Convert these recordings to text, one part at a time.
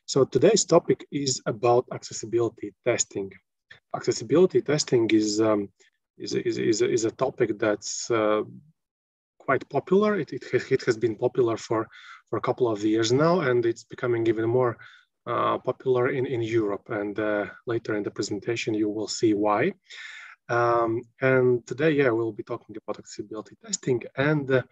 So today's topic is about accessibility testing. Accessibility testing is a topic that's quite popular. It has been popular for a couple of years now, and it's becoming even more popular in Europe. And later in the presentation, you will see why. And today, we'll be talking about accessibility testing and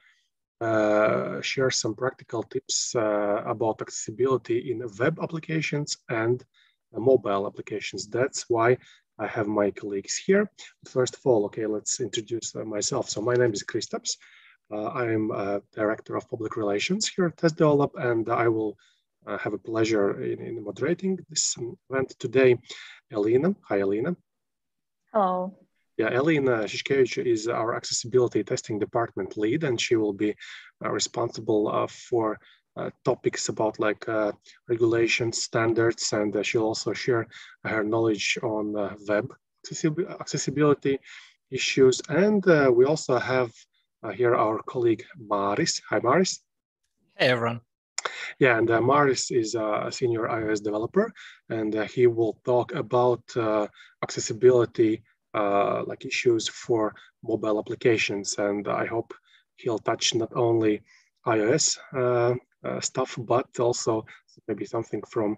share some practical tips about accessibility in web applications and mobile applications. That's why I have my colleagues here. First of all, okay, let's introduce myself. So my name is Kristaps. I am Director of Public Relations here at TestDevelop, and I will have a pleasure in moderating this event today. Elena, hi Elena. Hello. Yeah, Elena Shishkevich is our accessibility testing department lead, and she will be responsible for topics about like regulations, standards, and she'll also share her knowledge on web accessibility issues. And we also have here our colleague Maris. Hi, Maris. Hey, everyone. Yeah, and Maris is a senior iOS developer, and he will talk about accessibility like issues for mobile applications. And I hope he'll touch not only iOS stuff, but also maybe something from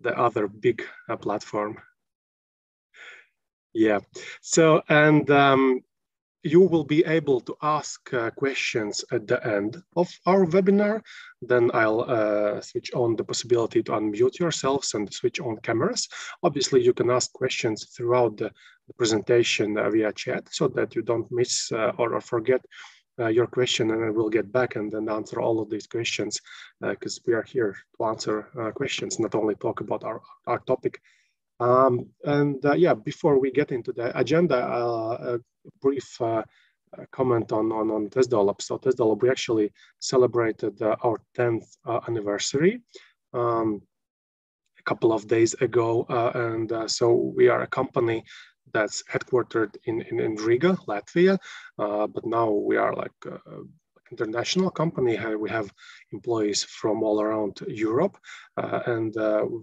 the other big platform. Yeah, so, and you will be able to ask questions at the end of our webinar. Then I'll switch on the possibility to unmute yourselves and switch on cameras. Obviously, you can ask questions throughout the presentation via chat so that you don't miss or forget your question, and we'll get back and then answer all of these questions because we are here to answer questions, not only talk about our topic. Before we get into the agenda, a brief comment on TestDevelop. So TestDevelop, we actually celebrated our 10th anniversary a couple of days ago, so we are a company that's headquartered in Riga, Latvia, but now we are like international company. We have employees from all around Europe, and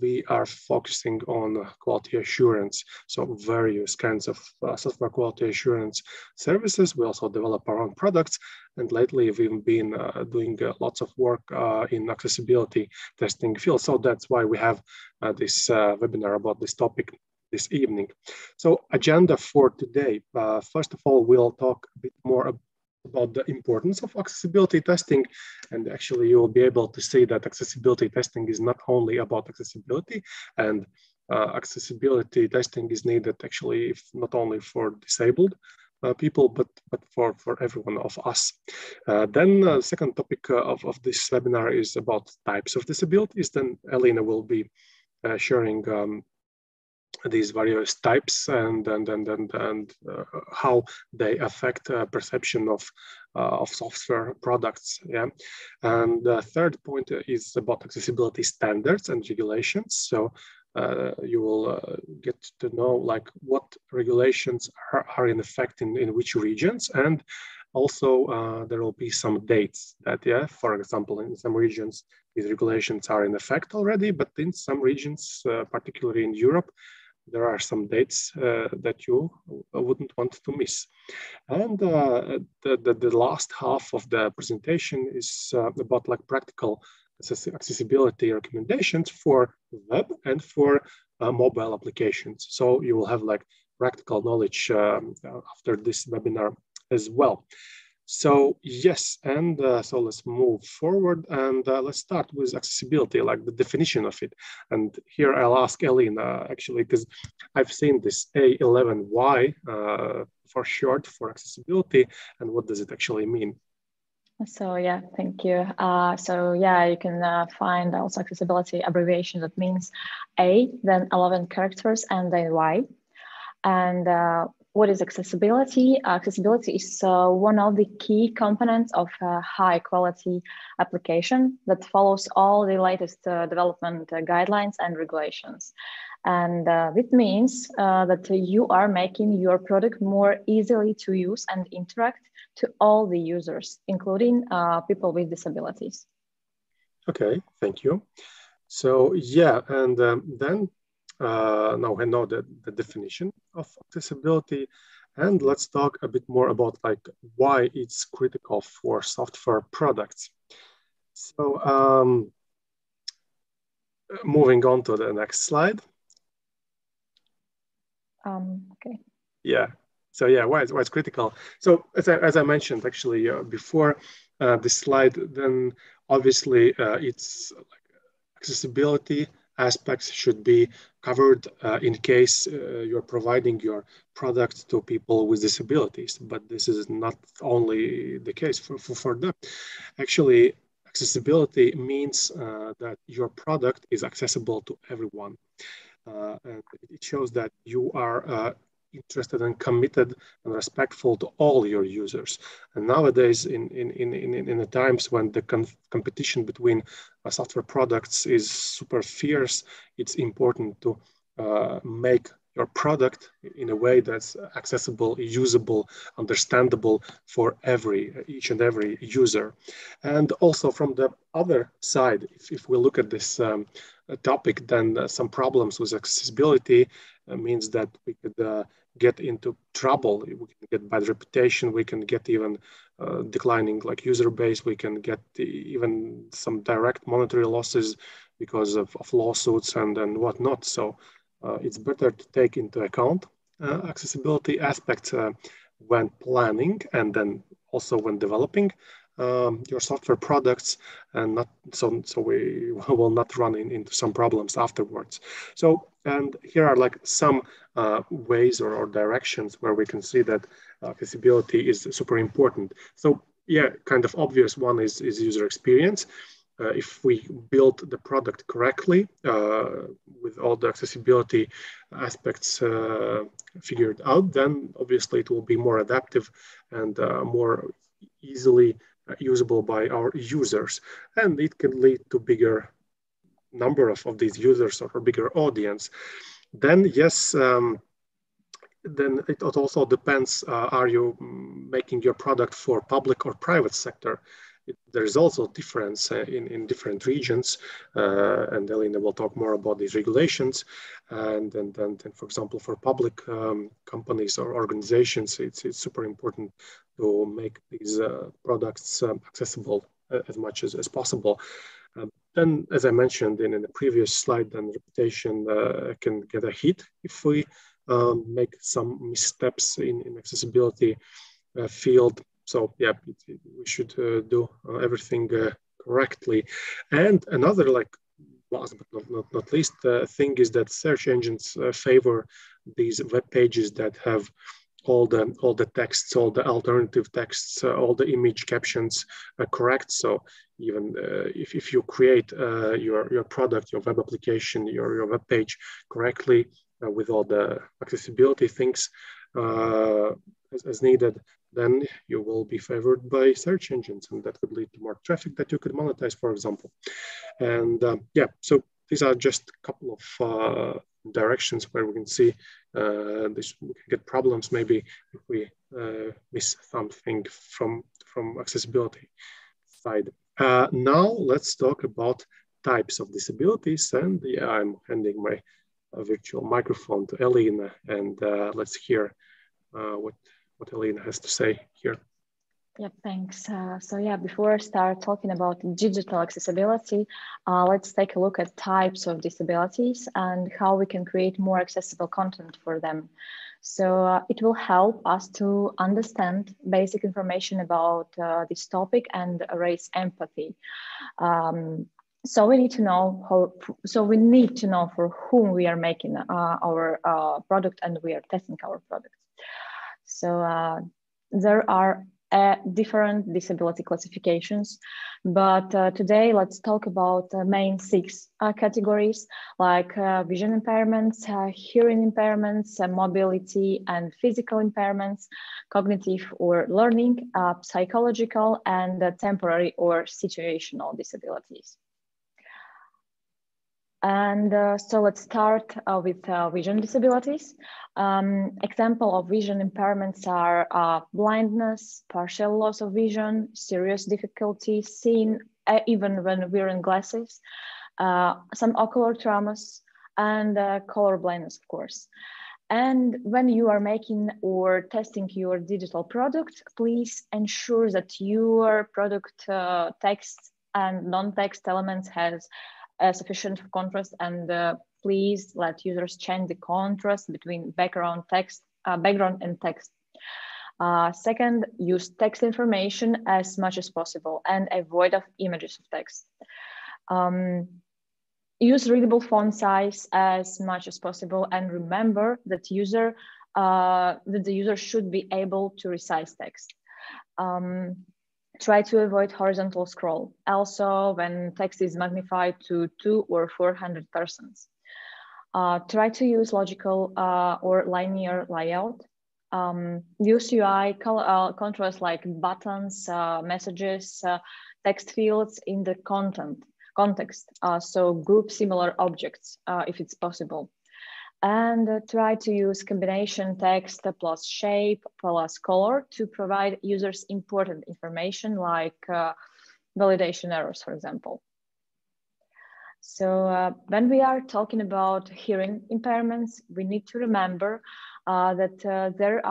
we are focusing on quality assurance, so various kinds of software quality assurance services. We also develop our own products, and lately we've been doing lots of work in accessibility testing field. So that's why we have this webinar about this topic this evening. So agenda for today, first of all, we'll talk a bit more about the importance of accessibility testing. And actually you will be able to see that accessibility testing is not only about accessibility, and accessibility testing is needed actually not only for disabled people, but for everyone of us. Then the second topic of this webinar is about types of disabilities. Then Elena will be sharing these various types and how they affect perception of software products. Yeah, and the third point is about accessibility standards and regulations. So you will get to know like what regulations are in effect in which regions, and also there will be some dates that, for example, in some regions these regulations are in effect already, but in some regions, particularly in Europe, there are some dates that you wouldn't want to miss. And the last half of the presentation is about like practical accessibility recommendations for web and for mobile applications. So you will have like practical knowledge after this webinar as well. So yes, and so let's move forward, and let's start with accessibility, like the definition of it. And here I'll ask Elena, actually, because I've seen this A11Y for short for accessibility, and what does it actually mean? So yeah, thank you. You can find also accessibility abbreviation that means A, then 11 characters, and then Y. And what is accessibility? Accessibility is one of the key components of a high quality application that follows all the latest development guidelines and regulations. And it means that you are making your product more easily to use and interact to all the users, including people with disabilities. Okay, thank you. So yeah, and then now I know the definition of accessibility, and let's talk a bit more about like why it's critical for software products. So moving on to the next slide. Okay. Yeah. So yeah, why it's critical. So as I mentioned actually before this slide, then obviously it's like accessibility aspects should be covered in case you're providing your product to people with disabilities. But this is not only the case for them. Actually, accessibility means that your product is accessible to everyone. And it shows that you are interested and committed and respectful to all your users. And nowadays, in the times when the competition between software products is super fierce, it's important to make your product in a way that's accessible, usable, understandable for each and every user. And also from the other side, if we look at this topic, then some problems with accessibility means that we could get into trouble. We can get bad reputation. We can get even declining like user base. We can get even some direct monetary losses because of lawsuits and whatnot. So it's better to take into account accessibility aspects when planning and then also when developing your software products, and not so we will not run into some problems afterwards. So, and here are like some ways or directions where we can see that accessibility is super important. So yeah, kind of obvious one is user experience. If we build the product correctly with all the accessibility aspects figured out, then obviously it will be more adaptive and more easily usable by our users. And it can lead to bigger number of these users or bigger audience. Then yes, then it also depends, are you making your product for public or private sector? There is also difference in different regions, and Elena will talk more about these regulations. And then for example, for public companies or organizations, it's super important to make these products accessible as much as possible. Then, as I mentioned in the previous slide, then reputation can get a hit if we make some missteps in accessibility field. So yeah, we should do everything correctly. And another like last but not least thing is that search engines favor these web pages that have all the texts, all the alternative texts, all the image captions correct. So even if you create your product, your web application, your web page correctly with all the accessibility things as needed, then you will be favored by search engines, and that could lead to more traffic that you could monetize, for example. And yeah, so these are just a couple of directions where we can see this, we can get problems maybe if we miss something from accessibility side. Now let's talk about types of disabilities, and yeah, I'm handing my virtual microphone to Elena, and let's hear what Elena has to say here. Yeah, thanks. So yeah, before I start talking about digital accessibility, let's take a look at types of disabilities and how we can create more accessible content for them. So it will help us to understand basic information about this topic and raise empathy. So we need to know for whom we are making our product and we are testing our products. So there are different disability classifications, but today let's talk about the main 6 categories, like vision impairments, hearing impairments, mobility and physical impairments, cognitive or learning, psychological, and temporary or situational disabilities. And so let's start with vision disabilities. Example of vision impairments are blindness, partial loss of vision, serious difficulty seeing even when wearing glasses, some ocular traumas, and color blindness, of course. And when you are making or testing your digital product, please ensure that your product text and non-text elements has sufficient contrast, and please let users change the contrast between background and text. Second, use text information as much as possible and avoid of images of text. Use readable font size as much as possible, and remember that the user should be able to resize text. Try to avoid horizontal scroll. Also, when text is magnified to 200 or 400%. Try to use logical or linear layout. Use UI controls like buttons, messages, text fields in the context. So group similar objects if it's possible. And try to use combination text plus shape plus color to provide users important information like validation errors, for example. So when we are talking about hearing impairments, we need to remember that there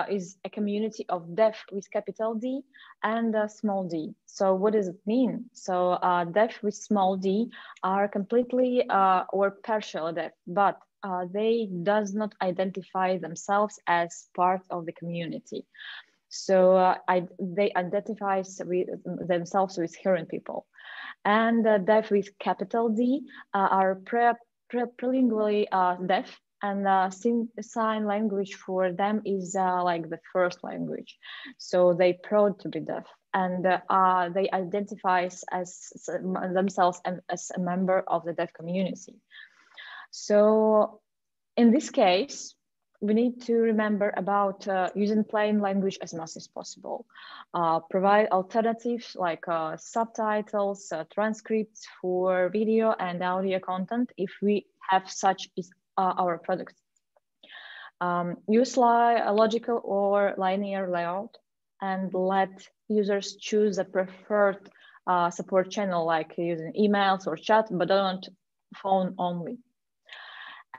is a community of deaf with capital D and small d. So what does it mean? So deaf with small d are completely or partially deaf, but they does not identify themselves as part of the community. So they identify with themselves with hearing people. And deaf with capital D are prelingually deaf, and sign language for them is like the first language. So they proud to be deaf, and they identify as themselves and as a member of the deaf community. So in this case, we need to remember about using plain language as much as possible. Provide alternatives like subtitles, transcripts for video and audio content if we have such is our product. Use a logical or linear layout, and let users choose a preferred support channel like using emails or chat, but don't phone only.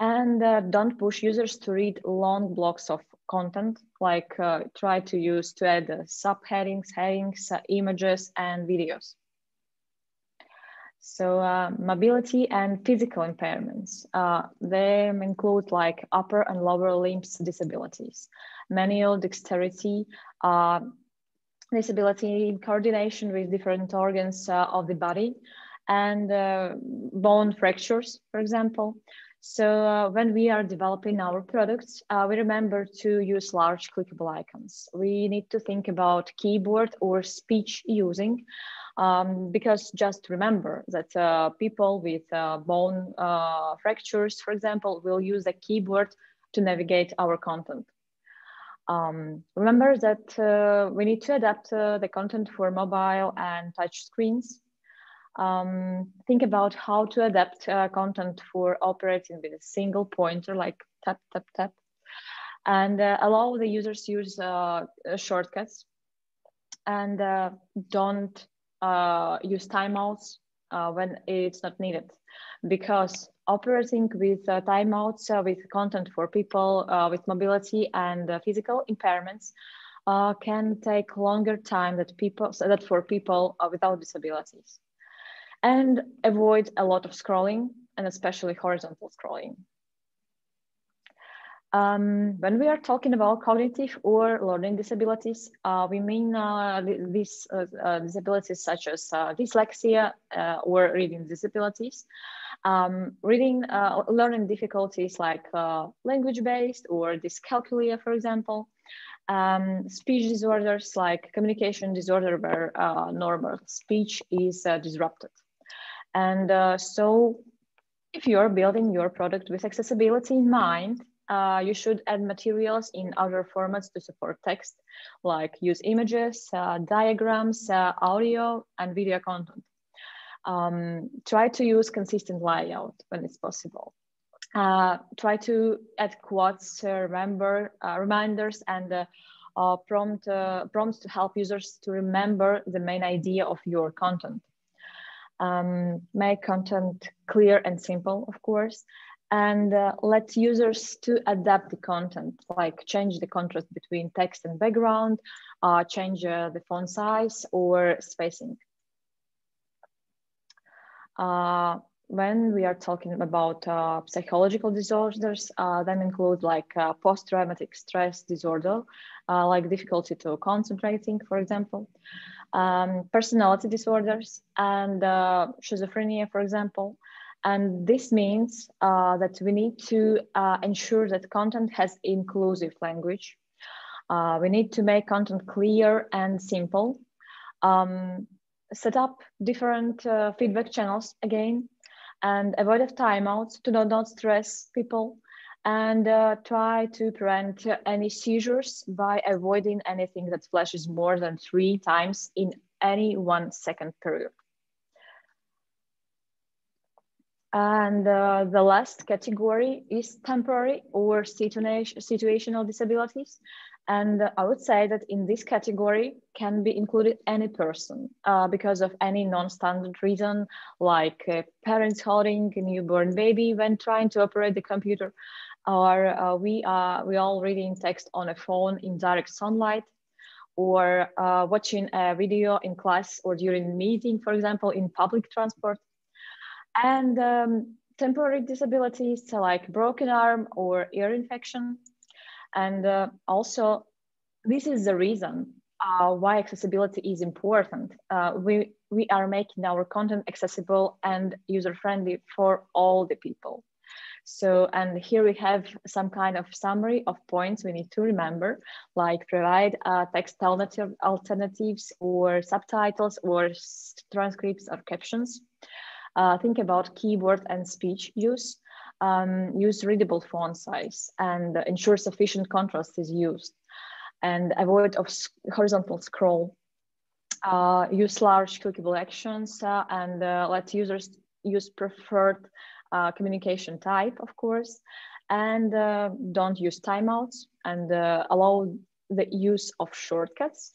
And don't push users to read long blocks of content, like try to add subheadings, headings, images, and videos. So mobility and physical impairments. They include like upper and lower limbs disabilities, manual dexterity, disability in coordination with different organs of the body, and bone fractures, for example. So when we are developing our products, we remember to use large clickable icons. We need to think about keyboard or speech using, because just remember that people with bone fractures, for example, will use a keyboard to navigate our content. Remember that we need to adapt the content for mobile and touch screens. Think about how to adapt content for operating with a single pointer, like tap, tap, tap, and allow the users to use shortcuts, and don't use timeouts when it's not needed, because operating with timeouts with content for people with mobility and physical impairments can take longer time than for people without disabilities. And avoid a lot of scrolling, and especially horizontal scrolling. When we are talking about cognitive or learning disabilities, we mean these disabilities such as dyslexia or reading disabilities, learning difficulties like language-based or dyscalculia, for example, speech disorders like communication disorder where normal speech is disrupted. And so if you're building your product with accessibility in mind, you should add materials in other formats to support text, like use images, diagrams, audio, and video content. Try to use consistent layout when it's possible. Try to add quotes, reminders, and prompts to help users to remember the main idea of your content. make content clear and simple, of course, and let users to adapt the content, like change the contrast between text and background, change the font size or spacing. When we are talking about psychological disorders, then include like post-traumatic stress disorder, like difficulty to concentrating, for example, personality disorders and schizophrenia, for example. And this means that we need to ensure that content has inclusive language. We need to make content clear and simple. Set up different feedback channels again, and avoid of timeouts to not stress people, and try to prevent any seizures by avoiding anything that flashes more than 3 times in any 1 second period. And the last category is temporary or situational disabilities. And I would say that in this category can be included any person because of any non-standard reason, like parents holding a newborn baby when trying to operate the computer, or we all reading text on a phone in direct sunlight, or watching a video in class or during a meeting, for example, in public transport. And temporary disabilities like broken arm or ear infection. And also, this is the reason why accessibility is important. We are making our content accessible and user-friendly for all the people. So, and here we have some kind of summary of points we need to remember, like provide text alternatives or subtitles or transcripts or captions. Think about keyboard and speech use. Use readable font size and ensure sufficient contrast is used, and avoid of horizontal scroll. Use large clickable actions and let users use preferred communication type, of course, and don't use timeouts, and allow the use of shortcuts.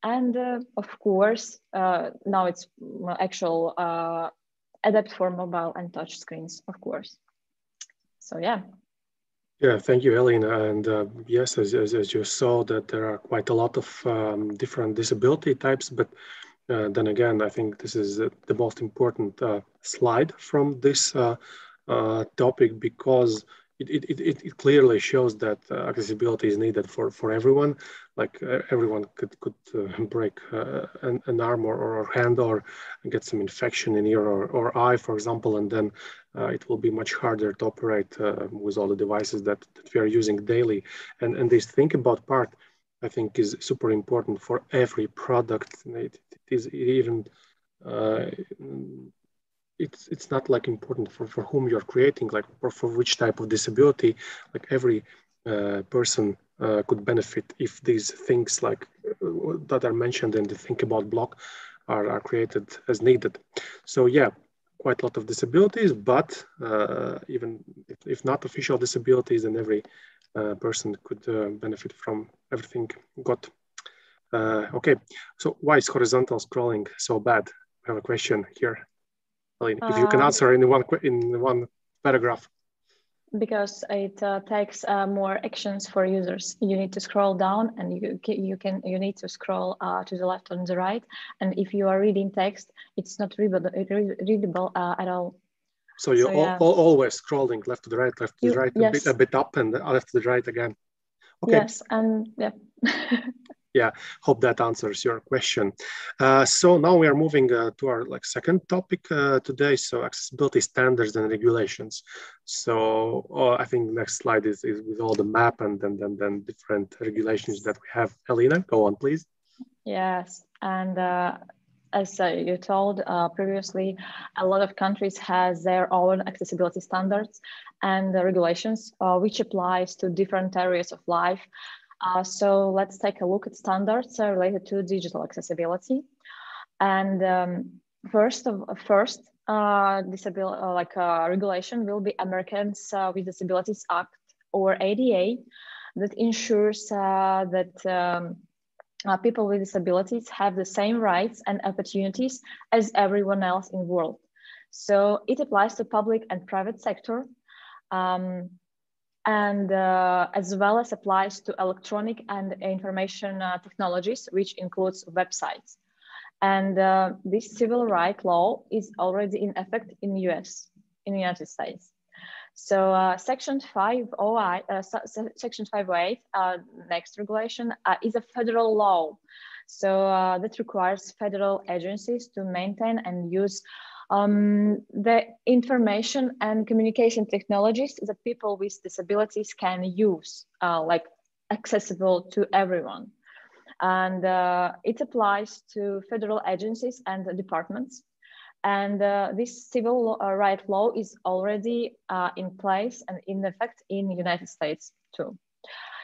And of course, now it's actual adapt for mobile and touch screens, of course. So yeah. Yeah, thank you, Elena. And yes, as you saw, that there are quite a lot of different disability types, but then again, I think this is the most important slide from this topic, because it clearly shows that accessibility is needed for everyone. Like everyone could break an arm or hand, or get some infection in ear or eye, for example, and then it will be much harder to operate with all the devices that we are using daily. And this think about part, I think, is super important for every product. It is even it's not like important for whom you're creating, like, or for which type of disability. Like every person could benefit if these things like that are mentioned in the Think About blog are created as needed. So yeah, quite a lot of disabilities, but even if not official disabilities, then every person could benefit from everything got. Okay, so why is horizontal scrolling so bad? I have a question here. If you can answer in one paragraph. Because it takes more actions for users. You need to scroll down, and you need to scroll to the left and the right. And if you are reading text, it's not readable at all. So you're always scrolling left to the right, yes. a bit up, and left to the right again. Okay. Yes, and yeah. Yeah, hope that answers your question. So now we are moving to our second topic today. So accessibility standards and regulations. So I think the next slide is with all the map and then different regulations that we have. Elena, go on, please. Yes, and as you told previously, a lot of countries has their own accessibility standards and regulations, which applies to different areas of life. So let's take a look at standards related to digital accessibility. And first regulation will be Americans with Disabilities Act, or ADA, that ensures that people with disabilities have the same rights and opportunities as everyone else in the world. So it applies to public and private sector, and as well as applies to electronic and information technologies, which includes websites. And this civil right law is already in effect in the US, in the United States. So Section 508, next regulation, is a federal law. So that requires federal agencies to maintain and use the information and communication technologies that people with disabilities can use, like accessible to everyone. And it applies to federal agencies and departments. And this civil right law is already in place and in effect in the United States too.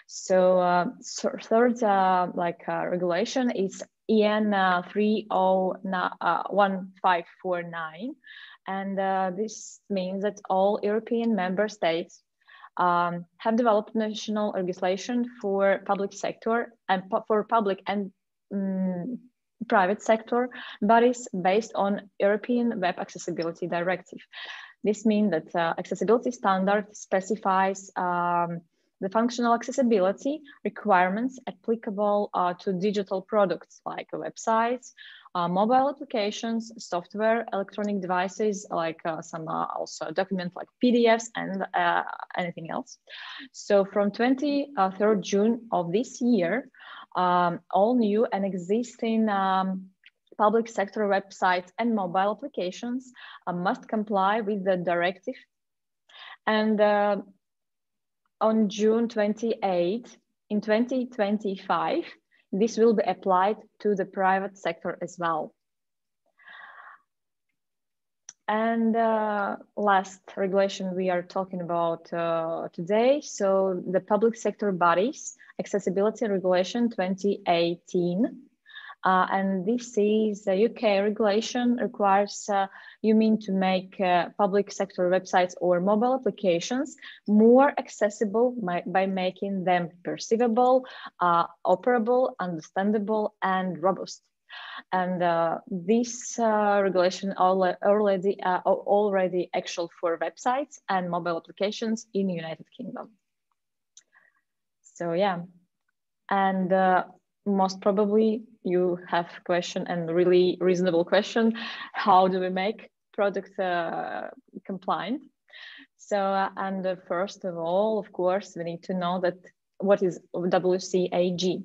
So third regulation is EN 301549. And this means that all European member states have developed national legislation for public sector and for public and private sector bodies based on European Web Accessibility Directive. This means that accessibility standard specifies the functional accessibility requirements applicable to digital products like websites, mobile applications, software, electronic devices, like some also documents like PDFs and anything else. So from 23rd June of this year, all new and existing public sector websites and mobile applications must comply with the directive. And on June 28 in 2025, this will be applied to the private sector as well. And last regulation we are talking about today. So the public sector bodies, Accessibility Regulation 2018. And this is a UK regulation, requires you mean to make public sector websites or mobile applications more accessible by making them perceivable, operable, understandable, and robust. And this regulation already actual for websites and mobile applications in the United Kingdom. So yeah, and most probably you have a question, and really reasonable question: how do we make products compliant? So and first of all, of course, we need to know that what is WCAG.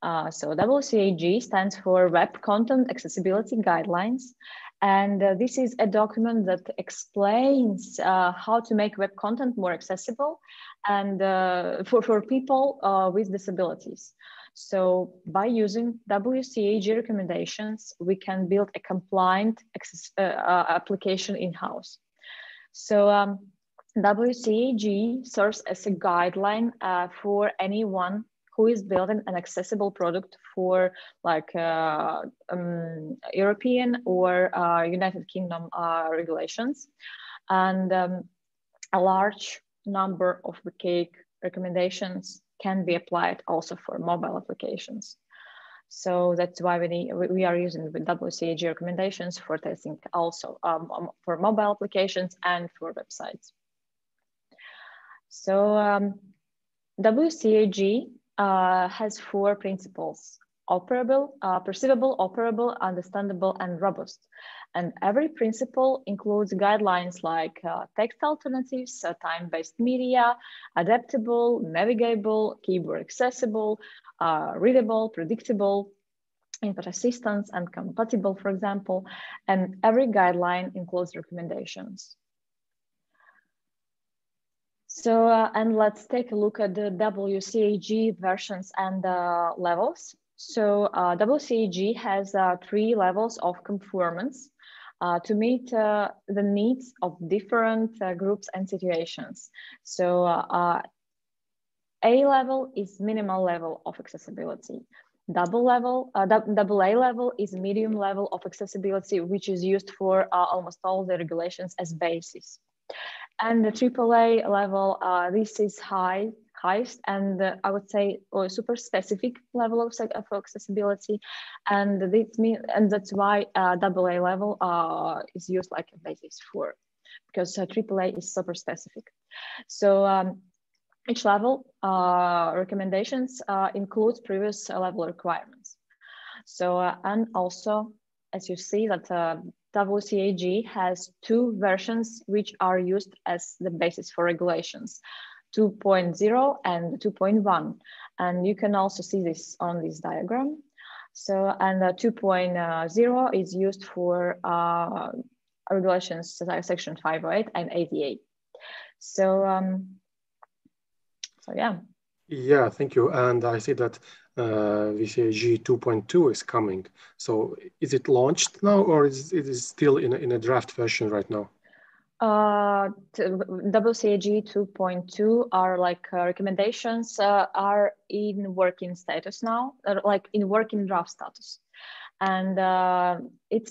So WCAG stands for Web Content Accessibility Guidelines. And this is a document that explains how to make web content more accessible and for people with disabilities. So by using WCAG recommendations, we can build a compliant application in-house. So WCAG serves as a guideline for anyone who is building an accessible product for like European or United Kingdom regulations. And a large number of the recommendations can be applied also for mobile applications. So that's why we are using the WCAG recommendations for testing also for mobile applications and for websites. So WCAG has 4 principles: operable, perceivable, operable, understandable, and robust. And every principle includes guidelines like text alternatives, time-based media, adaptable, navigable, keyboard accessible, readable, predictable, input assistance, and compatible, for example. And every guideline includes recommendations. So, and let's take a look at the WCAG versions and levels. So WCAG has 3 levels of conformance to meet the needs of different groups and situations. So A level is minimal level of accessibility. AA level is medium level of accessibility, which is used for almost all the regulations as basis. And the AAA level, this is high highest and I would say super specific level of accessibility, and that's why AA level is used like a basis for, because AAA is super specific. So each level recommendations includes previous level requirements. So and also, as you see that WCAG has two versions which are used as the basis for regulations, 2.0 and 2.1. And you can also see this on this diagram. So, and 2.0 is used for regulations section 508 and 88. So, so yeah. Yeah, thank you. And I see that VCAG 2.2 is coming. So is it launched now, or is it still in a draft version right now? WCAG 2.2 are like recommendations are in working status now, like in working draft status. And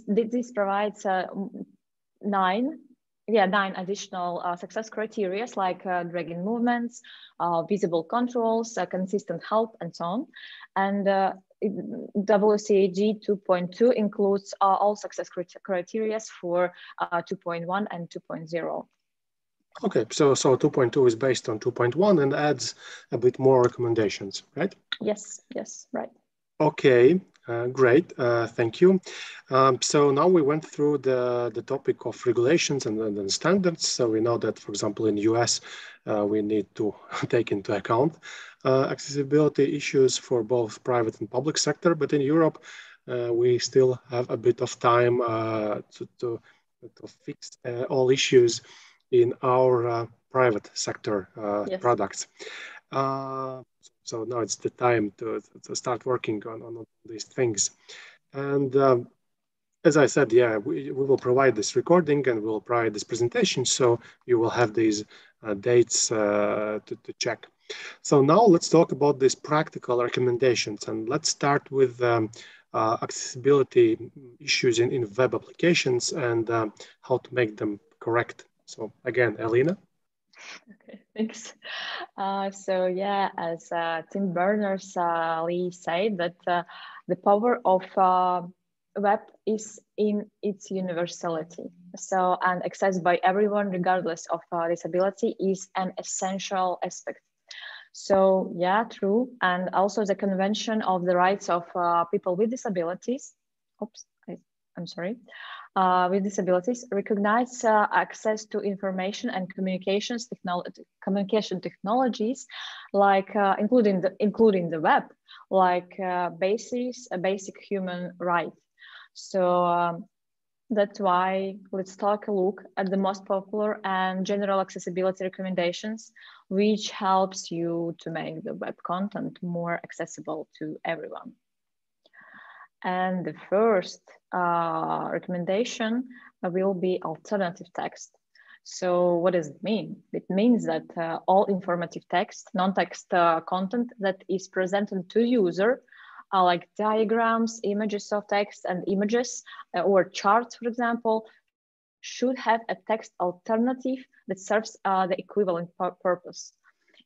this provides nine additional success criteria like dragging movements, visible controls, consistent help, and so on. And WCAG 2.2 includes all success criteria for 2.1 and 2.0. Okay, so 2.2 is based on 2.1 and adds a bit more recommendations, right? Yes, right. Okay, great, thank you. So now we went through the topic of regulations and standards. So we know that, for example, in the US, we need to take into account accessibility issues for both private and public sector. But in Europe, we still have a bit of time to fix all issues in our private sector Yes. products. So now it's the time to start working on these things. And as I said, yeah, we will provide this recording and we'll provide this presentation. So you will have these dates to check. So now let's talk about these practical recommendations. And let's start with accessibility issues in web applications and how to make them correct. So again, Elena. Okay, thanks. So yeah, as Tim Berners-Lee said, that the power of web is in its universality. So, and access by everyone, regardless of disability, is an essential aspect. So yeah, true. And also the Convention of the Rights of People with Disabilities. Oops, I'm sorry. With disabilities recognize access to information and communication technologies, like including the web, like a basic human right. So that's why let's take a look at the most popular and general accessibility recommendations, which helps you to make the web content more accessible to everyone. And the first recommendation will be alternative text. So what does it mean? It means that all informative text, non-text content that is presented to user, like diagrams, images of text and images, or charts, for example, should have a text alternative that serves the equivalent purpose.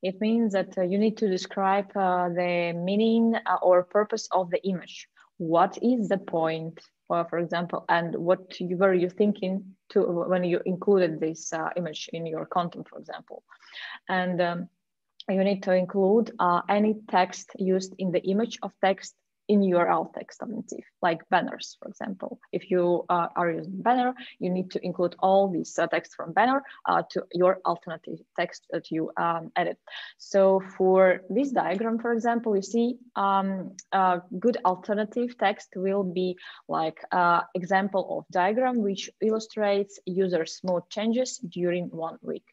It means that you need to describe the meaning or purpose of the image. What is the point, for example, and what were you thinking to when you included this image in your content, for example? And you need to include any text used in the image of text in your alt text alternative, like banners, for example. If you are using banner, you need to include all this text from banner to your alternative text that you edit. So for this diagram, for example, you see good alternative text will be like example of diagram which illustrates user smooth changes during 1 week.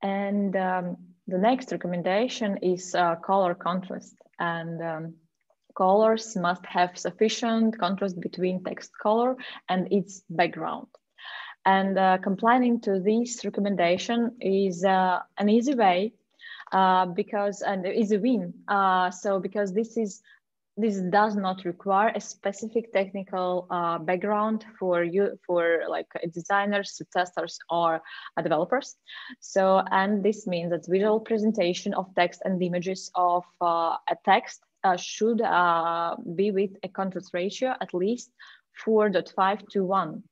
And the next recommendation is color contrast. And colors must have sufficient contrast between text color and its background. And complying to this recommendation is an easy way because, and easy win. So because this is this does not require a specific technical background for you, for like designers, testers, or developers. So, and this means that visual presentation of text and images of a text should be with a contrast ratio at least 4.5 to 1.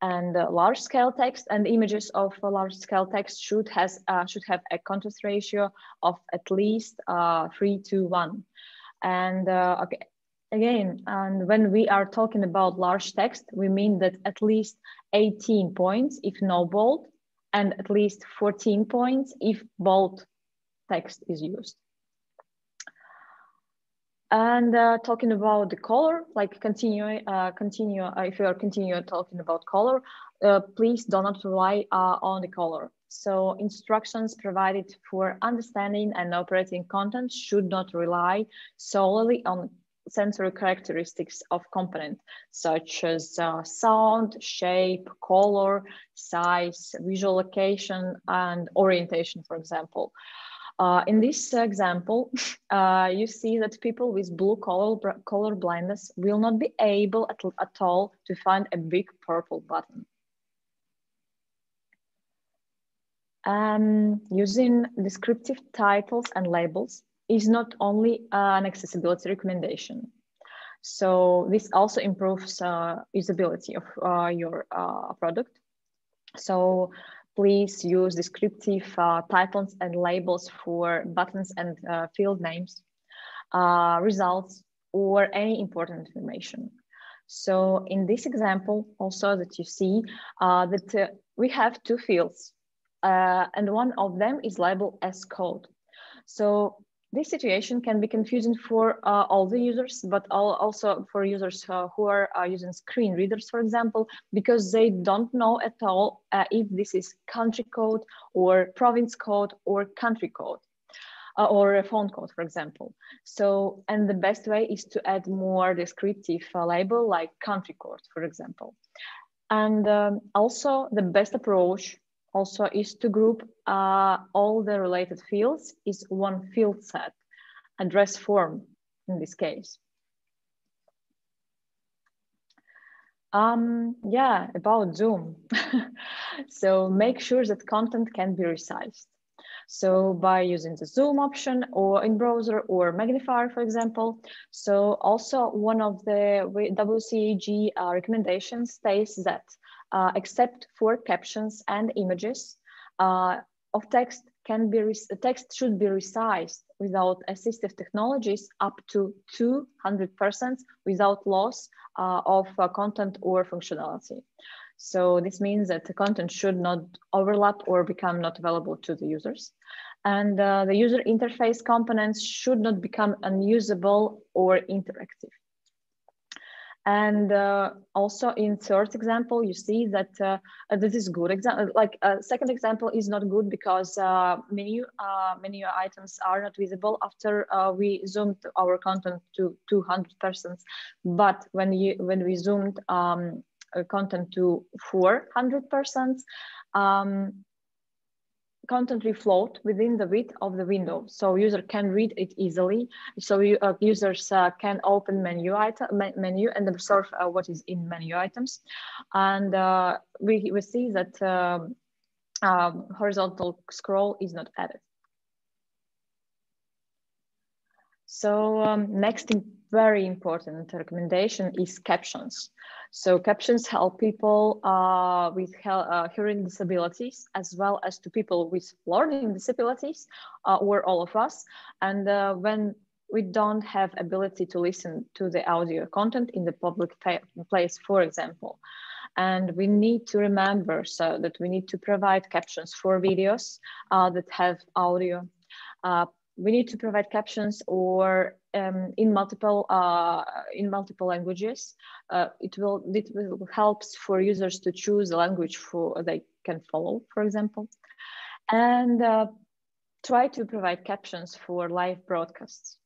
And large-scale text and images of large-scale text should have a contrast ratio of at least 3 to 1. And okay, again, and when we are talking about large text, we mean that at least 18 points if no bold, and at least 14 points if bold text is used. And talking about the color, like if you are continue talking about color, please do not rely on the color. So instructions provided for understanding and operating content should not rely solely on sensory characteristics of component, such as sound, shape, color, size, visual location, and orientation, for example. In this example, you see that people with blue color blindness will not be able at all to find a big purple button. Using descriptive titles and labels is not only an accessibility recommendation. So this also improves usability of your product. So please use descriptive titles and labels for buttons and field names, results, or any important information. So in this example, also that you see that we have two fields, and one of them is labeled as code. So this situation can be confusing for all the users, but also for users who are using screen readers, for example, because they don't know at all if this is country code or province code or country code or a phone code, for example. So, and the best way is to add more descriptive label like country code, for example. And also the best approach also is to group all the related fields is one field set, address form in this case. Yeah, about Zoom. So make sure that content can be resized. So by using the zoom option or in browser or magnifier, for example. So also one of the WCAG recommendations states that except for captions and images of text text should be resized without assistive technologies up to 200% without loss of content or functionality. So this means that the content should not overlap or become not available to the users. And the user interface components should not become unusable or interactive. And also in third example, you see that this is good example. Like second example is not good because menu items are not visible after we zoomed our content to 200%. But when we zoomed content to 400%, content reflowed within the width of the window, so user can read it easily. So users can open menu and observe what is in menu items, and we see that horizontal scroll is not added. So next very important recommendation is captions. So captions help people with hearing disabilities, as well as to people with learning disabilities, or all of us. And when we don't have ability to listen to the audio content in the public place, for example. And we need to remember so that we need to provide captions for videos that have audio. We need to provide captions or in multiple languages. It will helps for users to choose a language they can follow, for example, and try to provide captions for live broadcasts.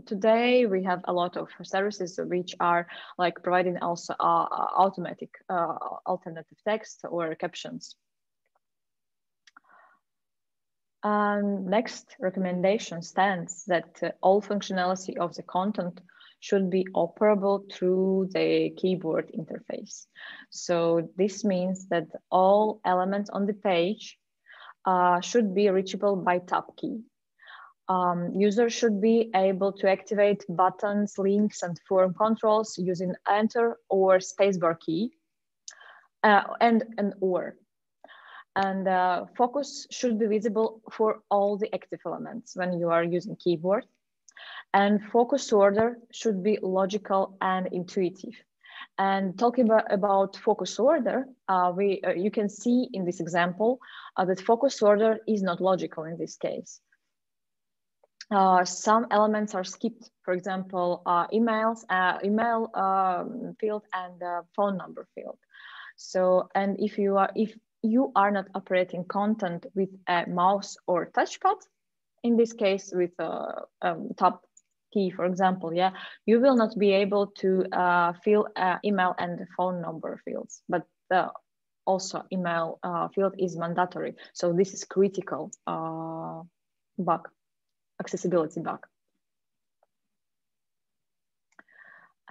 Today we have a lot of services which are like providing also automatic alternative text or captions. Next recommendation stands that all functionality of the content should be operable through the keyboard interface. So this means that all elements on the page should be reachable by tap key. Users should be able to activate buttons, links, and form controls using Enter or spacebar key, and or. And focus should be visible for all the active elements when you are using keyboard. And focus order should be logical and intuitive. And talking about focus order, you can see in this example that focus order is not logical in this case. Some elements are skipped, for example, email field and phone number field. So, and if you are not operating content with a mouse or touchpad, in this case with a top key, for example, yeah, you will not be able to fill email and phone number fields, but also email field is mandatory. So this is critical bug, accessibility bug.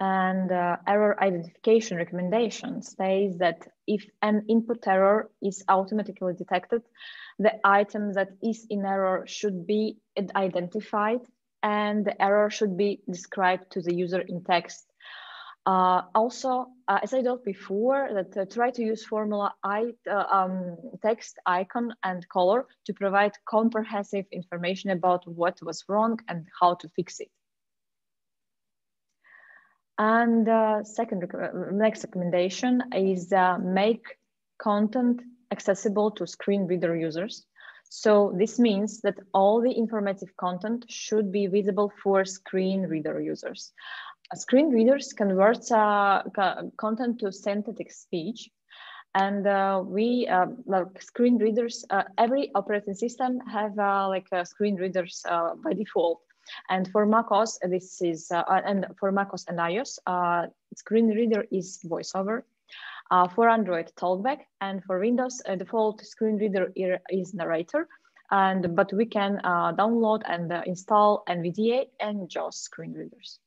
And error identification recommendation says that if an input error is automatically detected, the item that is in error should be identified and the error should be described to the user in text. Also, as I told before, that try to use formula text, icon, and color to provide comprehensive information about what was wrong and how to fix it. And next recommendation is make content accessible to screen reader users. So this means that all the informative content should be visible for screen reader users. Screen readers convert content to synthetic speech. And like screen readers, every operating system have screen readers by default. And for macOS, this is, and for macOS and iOS, screen reader is VoiceOver. For Android, TalkBack, and for Windows, default screen reader is Narrator. But we can download and install NVDA and JAWS screen readers.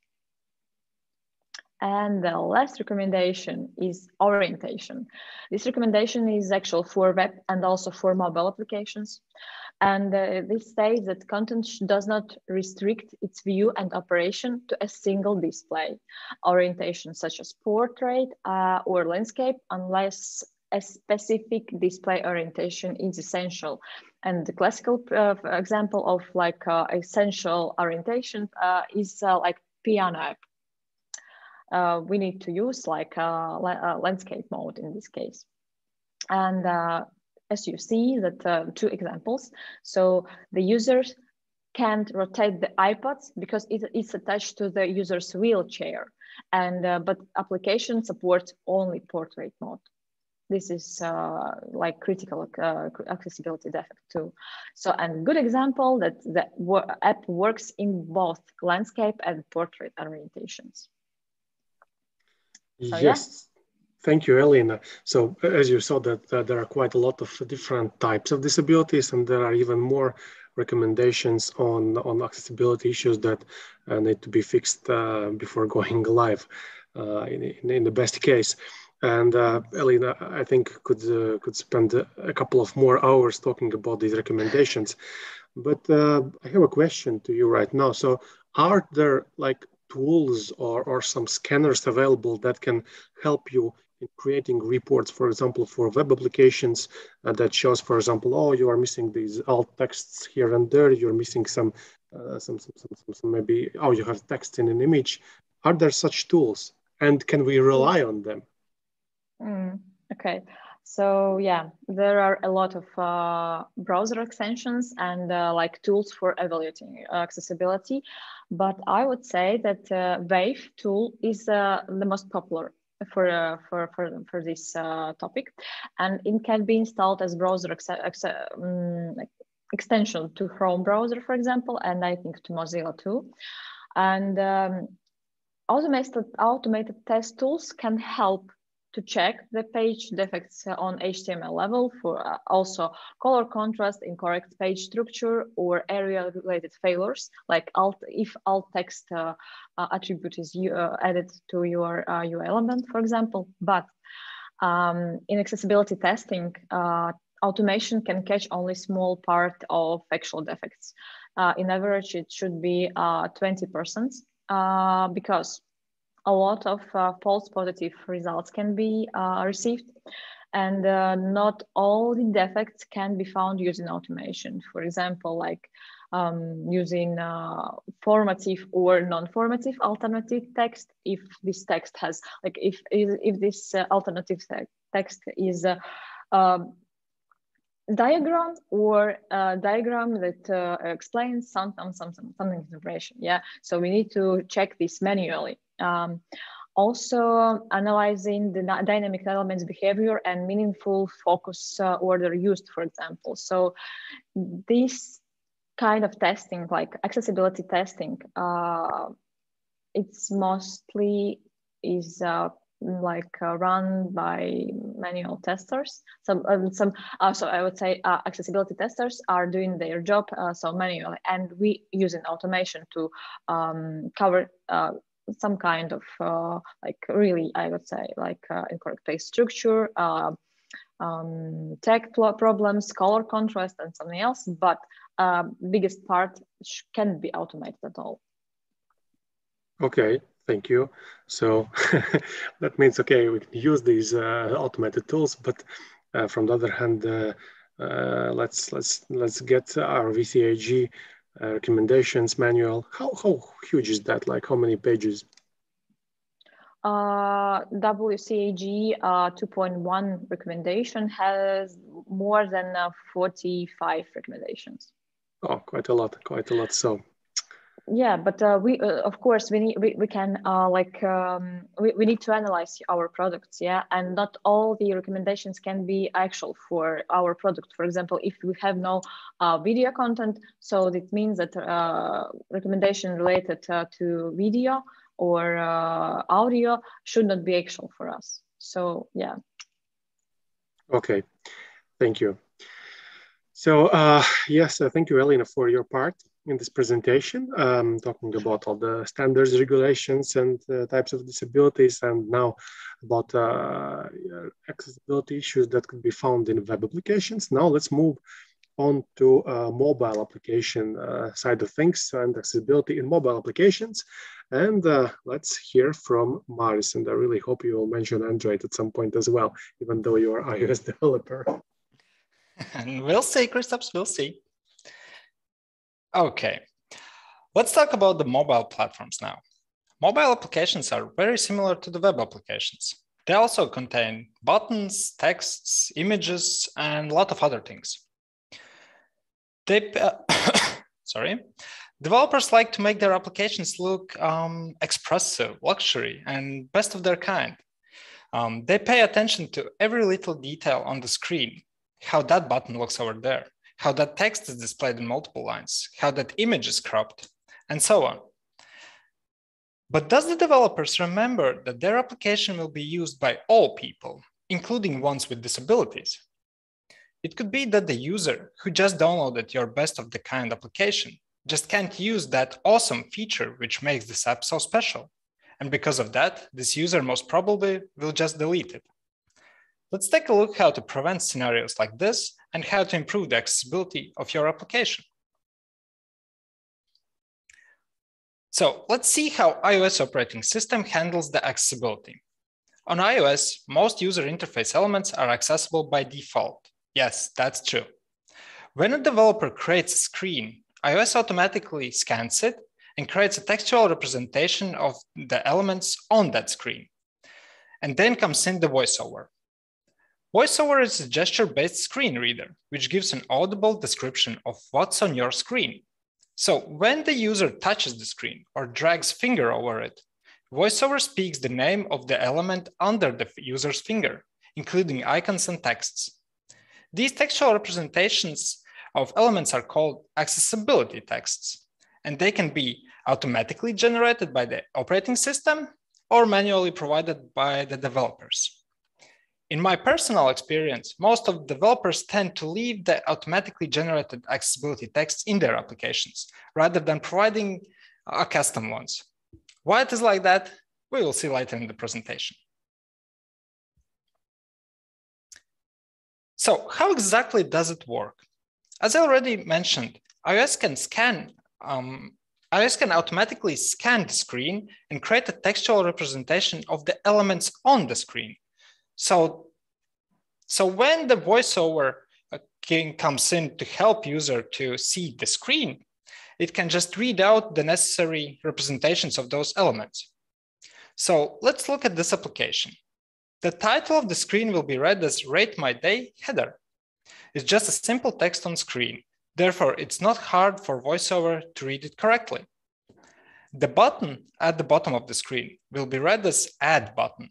And the last recommendation is orientation. This recommendation is actual for web and also for mobile applications. And this says that content does not restrict its view and operation to a single display orientation, such as portrait or landscape, unless a specific display orientation is essential. And the classical example of essential orientation is like piano app. We need to use landscape mode in this case. And as you see that two examples, so the users can't rotate the iPads because it's attached to the user's wheelchair, and but application supports only portrait mode. This is like critical accessibility defect too. So, and good example that the app works in both landscape and portrait orientations. So, yes, yeah. Thank you, Elena. So as you saw that there are quite a lot of different types of disabilities, and there are even more recommendations on accessibility issues that need to be fixed before going live in the best case. And Elena, I think could spend a couple of more hours talking about these recommendations. But I have a question to you right now. So are there like tools or some scanners available that can help you in creating reports, for example, for web applications that shows, for example, oh, you are missing these alt texts here and there, you're missing some maybe, oh, you have text in an image. Are there such tools, and can we rely on them? Okay. So yeah, there are a lot of browser extensions and like tools for evaluating accessibility, but I would say that Wave tool is the most popular for this topic, and it can be installed as browser extension to Chrome browser, for example, and I think to Mozilla too. And automated test tools can help to check the page defects on HTML level, for also color contrast, incorrect page structure, or area-related failures, like if alt text attribute is added to your UI element, for example. But in accessibility testing, automation can catch only small part of actual defects. In average, it should be 20%, because a lot of false positive results can be received, and not all the defects can be found using automation. For example, like using formative or non-formative alternative text. If this text has, like, if this alternative text is diagram or diagram that explains something information. Yeah, so we need to check this manually. Also analyzing the dynamic elements behavior and meaningful focus order used, for example. So this kind of testing, like accessibility testing, it's mostly is run by manual testers. So I would say accessibility testers are doing their job so manually, and we using automation to cover some kind of really, I would say, incorrect page structure, tag problems, color contrast, and something else. But biggest part can't be automated at all. Okay, thank you. So that means, okay, we can use these automated tools, but from the other hand, let's get our VCAG recommendations manual. How huge is that? Like, how many pages? WCAG 2.1 recommendation has more than 45 recommendations. Oh, quite a lot. So yeah, but we of course we need we can we need to analyze our products, yeah, and not all the recommendations can be actual for our product. For example, if we have no video content, so it means that recommendation related to video or audio should not be actual for us. So yeah. Okay, thank you. So yes, thank you, Elena, for your part in this presentation, talking about all the standards, regulations, and types of disabilities, and now about accessibility issues that could be found in web applications. Now let's move on to mobile application side of things and accessibility in mobile applications. And let's hear from Maris, and I really hope you will mention Android at some point as well, even though you are iOS developer. And we'll see, Kristaps, we'll see. Okay, let's talk about the mobile platforms now. Mobile applications are very similar to the web applications. They also contain buttons, texts, images, and a lot of other things. Developers like to make their applications look expressive, luxury, and best of their kind. They pay attention to every little detail on the screen, how that button looks over there, how that text is displayed in multiple lines, how that image is cropped, and so on. But does the developers remember that their application will be used by all people, including ones with disabilities? It could be that the user who just downloaded your best of the kind application just can't use that awesome feature which makes this app so special. And because of that, this user most probably will just delete it. Let's take a look how to prevent scenarios like this and how to improve the accessibility of your application. So let's see how iOS operating system handles the accessibility. On iOS, most user interface elements are accessible by default. Yes, that's true. When a developer creates a screen, iOS automatically scans it and creates a textual representation of the elements on that screen. And then comes in the voiceover. VoiceOver is a gesture-based screen reader, which gives an audible description of what's on your screen. So when the user touches the screen or drags finger over it, VoiceOver speaks the name of the element under the user's finger, including icons and texts. These textual representations of elements are called accessibility texts, and they can be automatically generated by the operating system or manually provided by the developers. In my personal experience, most of developers tend to leave the automatically generated accessibility texts in their applications rather than providing custom ones. Why it is like that, we will see later in the presentation. So how exactly does it work? As I already mentioned, iOS can automatically scan the screen and create a textual representation of the elements on the screen. So when the voiceover comes in to help user to see the screen, it can just read out the necessary representations of those elements. So let's look at this application. The title of the screen will be read as Rate My Day header. It's just a simple text on screen. Therefore, it's not hard for VoiceOver to read it correctly. The button at the bottom of the screen will be read as Add button.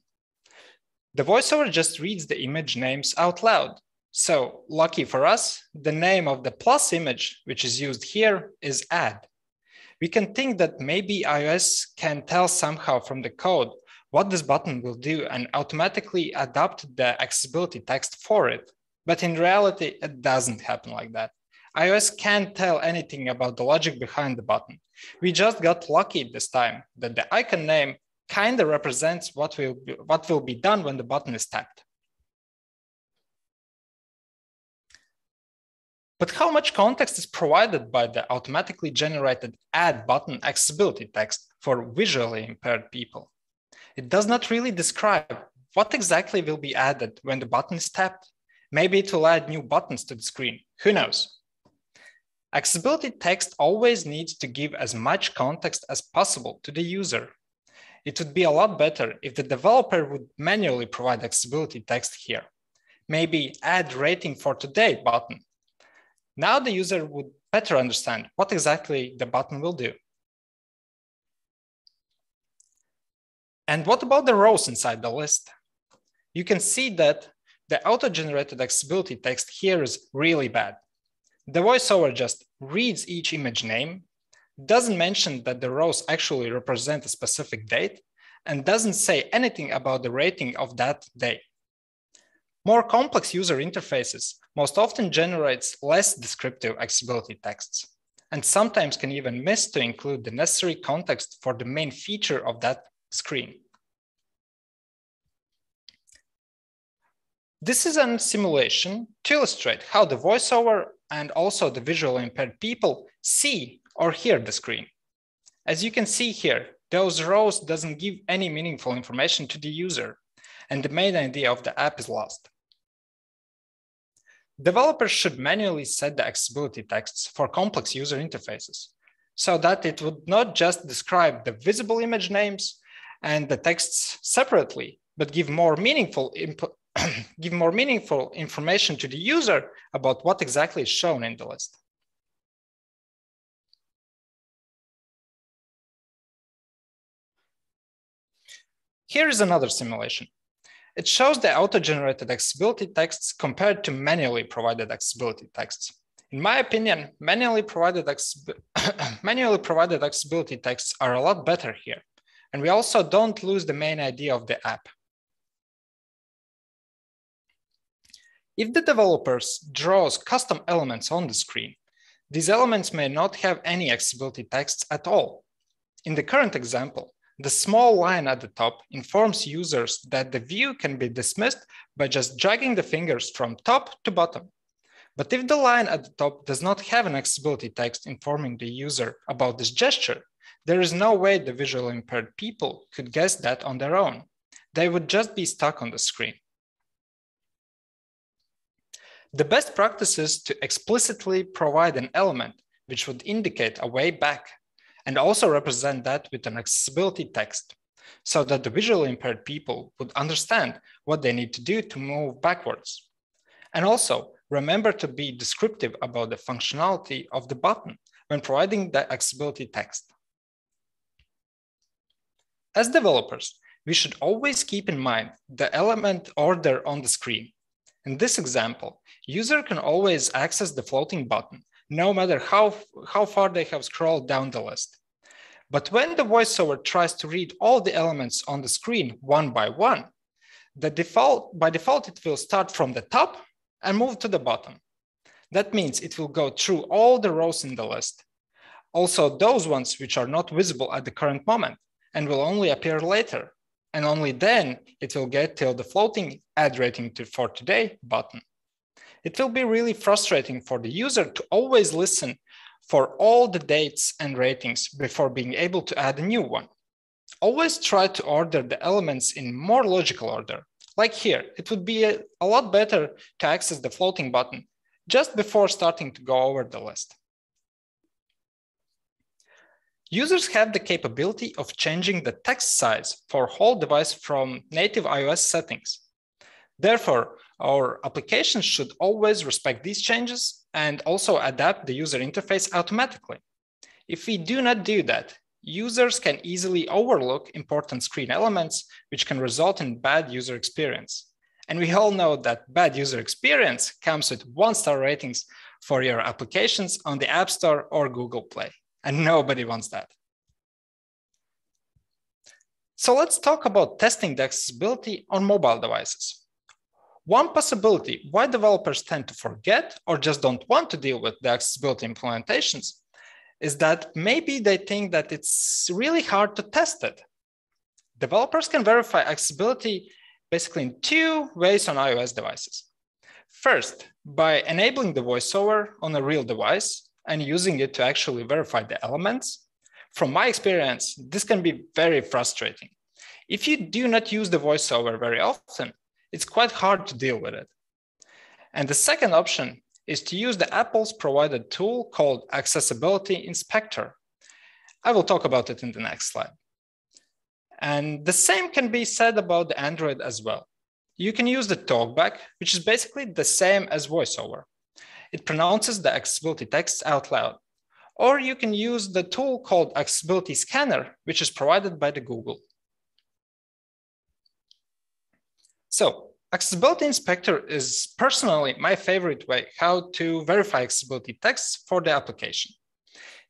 The VoiceOver just reads the image names out loud. So lucky for us, the name of the plus image, which is used here, is Add. We can think that maybe iOS can tell somehow from the code what this button will do and automatically adapt the accessibility text for it. But in reality, it doesn't happen like that. iOS can't tell anything about the logic behind the button. We just got lucky this time that the icon name kind of represents what will be done when the button is tapped. But how much context is provided by the automatically generated Add button accessibility text for visually impaired people? It does not really describe what exactly will be added when the button is tapped. Maybe it will add new buttons to the screen. Who knows? Accessibility text always needs to give as much context as possible to the user. It would be a lot better if the developer would manually provide accessibility text here. Maybe add rating for today button. Now the user would better understand what exactly the button will do. And what about the rows inside the list? You can see that the auto-generated accessibility text here is really bad. The VoiceOver just reads each image name, doesn't mention that the rows actually represent a specific date, and doesn't say anything about the rating of that day. More complex user interfaces most often generates less descriptive accessibility texts, and sometimes can even miss to include the necessary context for the main feature of that screen. This is a simulation to illustrate how the VoiceOver and also the visually impaired people see or hear the screen. As you can see here, those rows doesn't give any meaningful information to the user, and the main idea of the app is lost. Developers should manually set the accessibility texts for complex user interfaces so that it would not just describe the visible image names and the texts separately, but give more meaningful information to the user about what exactly is shown in the list. Here is another simulation. It shows the auto-generated accessibility texts compared to manually provided accessibility texts. In my opinion, manually provided accessibility texts are a lot better here. And we also don't lose the main idea of the app. If the developers draws custom elements on the screen, these elements may not have any accessibility texts at all. In the current example, the small line at the top informs users that the view can be dismissed by just dragging the fingers from top to bottom. But if the line at the top does not have an accessibility text informing the user about this gesture, there is no way the visually impaired people could guess that on their own. They would just be stuck on the screen. The best practice is to explicitly provide an element which would indicate a way back, and also represent that with an accessibility text, so that the visually impaired people would understand what they need to do to move backwards. And also remember to be descriptive about the functionality of the button when providing the accessibility text. As developers, we should always keep in mind the element order on the screen. In this example, user can always access the floating button, no matter how far they have scrolled down the list. But when the VoiceOver tries to read all the elements on the screen one by one, By default, it will start from the top and move to the bottom. That means it will go through all the rows in the list. Also those ones which are not visible at the current moment and will only appear later. And only then it will get till the floating add rating for today button. It will be really frustrating for the user to always listen for all the dates and ratings before being able to add a new one. Always try to order the elements in more logical order. Like here, it would be a lot better to access the floating button just before starting to go over the list. Users have the capability of changing the text size for whole device from native iOS settings. Therefore, our applications should always respect these changes and also adapt the user interface automatically. If we do not do that, users can easily overlook important screen elements, which can result in bad user experience. And we all know that bad user experience comes with 1-star ratings for your applications on the App Store or Google Play. And nobody wants that. So let's talk about testing the accessibility on mobile devices. One possibility why developers tend to forget or just don't want to deal with the accessibility implementations is that maybe they think that it's really hard to test it. Developers can verify accessibility basically in 2 ways on iOS devices. First, by enabling the voiceover on a real device and using it to actually verify the elements. From my experience, this can be very frustrating. If you do not use the voiceover very often, it's quite hard to deal with it. And the second option is to use the Apple's provided tool called Accessibility Inspector. I will talk about it in the next slide. And the same can be said about the Android as well. You can use the talkback, which is basically the same as voiceover. It pronounces the accessibility text out loud. Or you can use the tool called Accessibility Scanner, which is provided by the Google. So Accessibility Inspector is personally my favorite way how to verify accessibility texts for the application.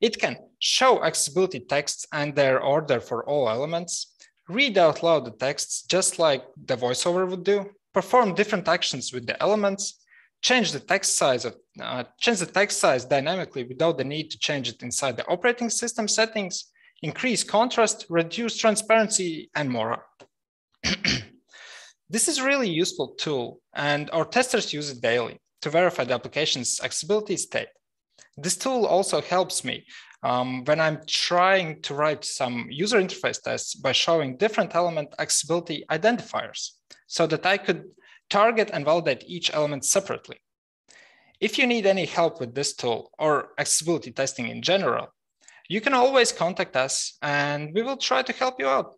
It can show accessibility texts and their order for all elements, read out loud the texts just like the voiceover would do, perform different actions with the elements, change the text size dynamically without the need to change it inside the operating system settings, increase contrast, reduce transparency, and more. This is a really useful tool, and our testers use it daily to verify the application's accessibility state. This tool also helps me when I'm trying to write some user interface tests by showing different element accessibility identifiers so that I could target and validate each element separately. If you need any help with this tool or accessibility testing in general, you can always contact us and we will try to help you out.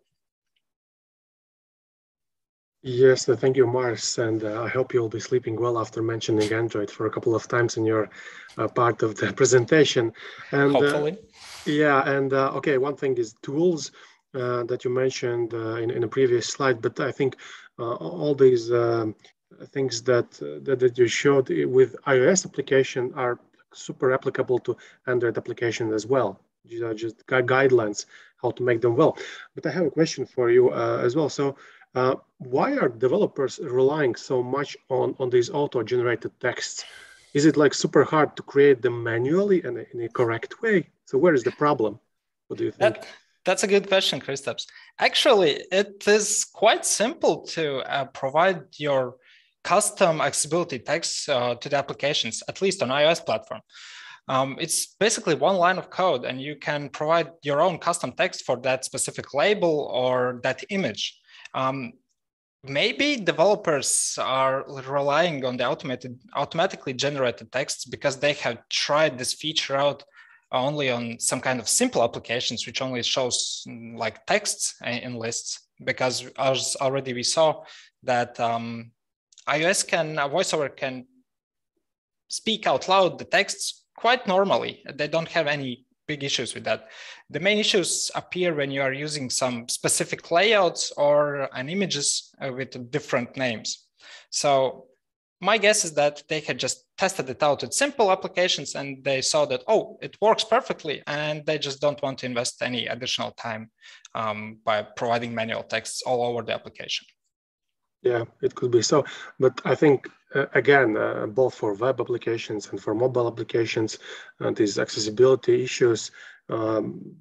Yes, thank you, Mars, and I hope you'll be sleeping well after mentioning Android for a couple of times in your part of the presentation. And hopefully. Okay, one thing is tools that you mentioned in a previous slide, but I think all these things that you showed with iOS application are super applicable to Android application as well. These are just guidelines how to make them well. But I have a question for you as well. So why are developers relying so much on these auto-generated texts? Is it like super hard to create them manually in a correct way? So where is the problem? What do you think? That's a good question, Kristaps. Actually, it is quite simple to provide your custom accessibility text to the applications, at least on iOS platform. It's basically one line of code, and you can provide your own custom text for that specific label or that image. Maybe developers are relying on the automatically generated texts because they have tried this feature out only on some kind of simple applications, which only shows like texts in lists. Because as already we saw that VoiceOver can speak out loud the texts quite normally. They don't have any big issues with that. The main issues appear when you are using some specific layouts or images with different names. So my guess is that they had just tested it out with simple applications and they saw that, oh, it works perfectly. And they just don't want to invest any additional time by providing manual texts all over the application. Yeah, it could be so. But I think, again, both for web applications and for mobile applications, these accessibility issues um,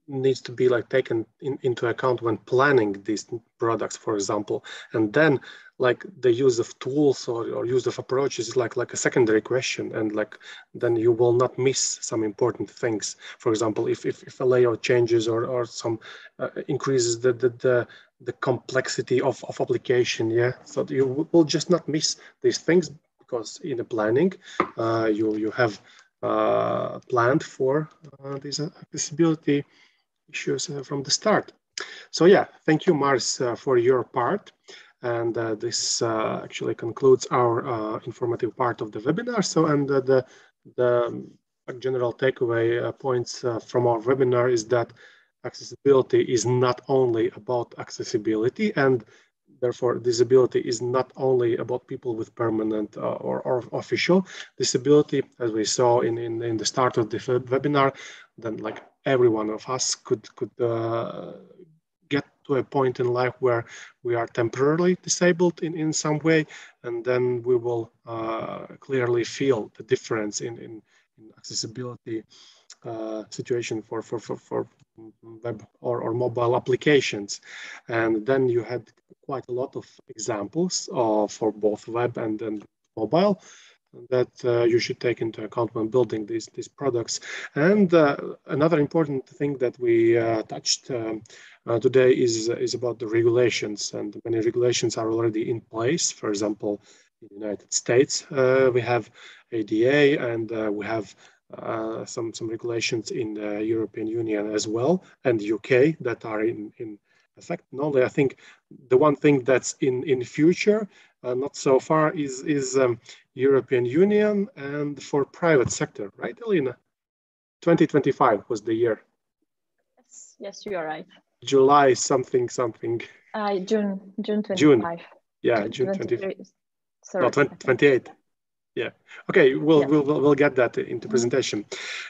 needs to be like taken into account when planning these products, for example. And then like the use of tools or use of approaches is like a secondary question. And like then you will not miss some important things. For example, if a layout changes or some increases the complexity of application, yeah, so you will just not miss these things because in the planning you have planned for these accessibility issues from the start. So yeah, thank you, Mars, for your part. And this actually concludes our informative part of the webinar. So, and the general takeaway points from our webinar is that accessibility is not only about accessibility, and therefore disability is not only about people with permanent or official disability, as we saw in the start of the webinar. Then like every one of us could get to a point in life where we are temporarily disabled in some way, and then we will clearly feel the difference in accessibility situation for web or mobile applications. And then you had quite a lot of examples for both web and mobile that you should take into account when building these products. And another important thing that we touched today is about the regulations, and many regulations are already in place. For example, in the United States, we have ADA, and we have some regulations in the European Union as well, and UK that are in effect. Only I think the one thing that's in future, not so far, is European Union and for private sector, right, Elena? 2025 was the year. Yes, you are right. July something something. June 25. June. Yeah, June 25. Sorry. No, 28. Yeah. Okay. We'll get that into presentation.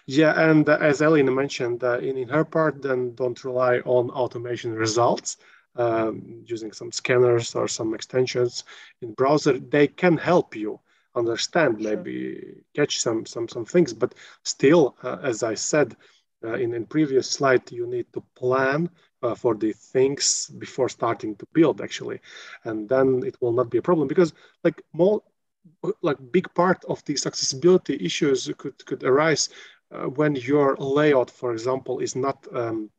Yeah, and as Elena mentioned, in her part, then don't rely on automation results using some scanners or some extensions in browser. They can help you understand, maybe catch some things, but still, as I said in previous slide, you need to plan for the things before starting to build, actually, and then it will not be a problem because like more like big part of these accessibility issues could arise when your layout, for example, is not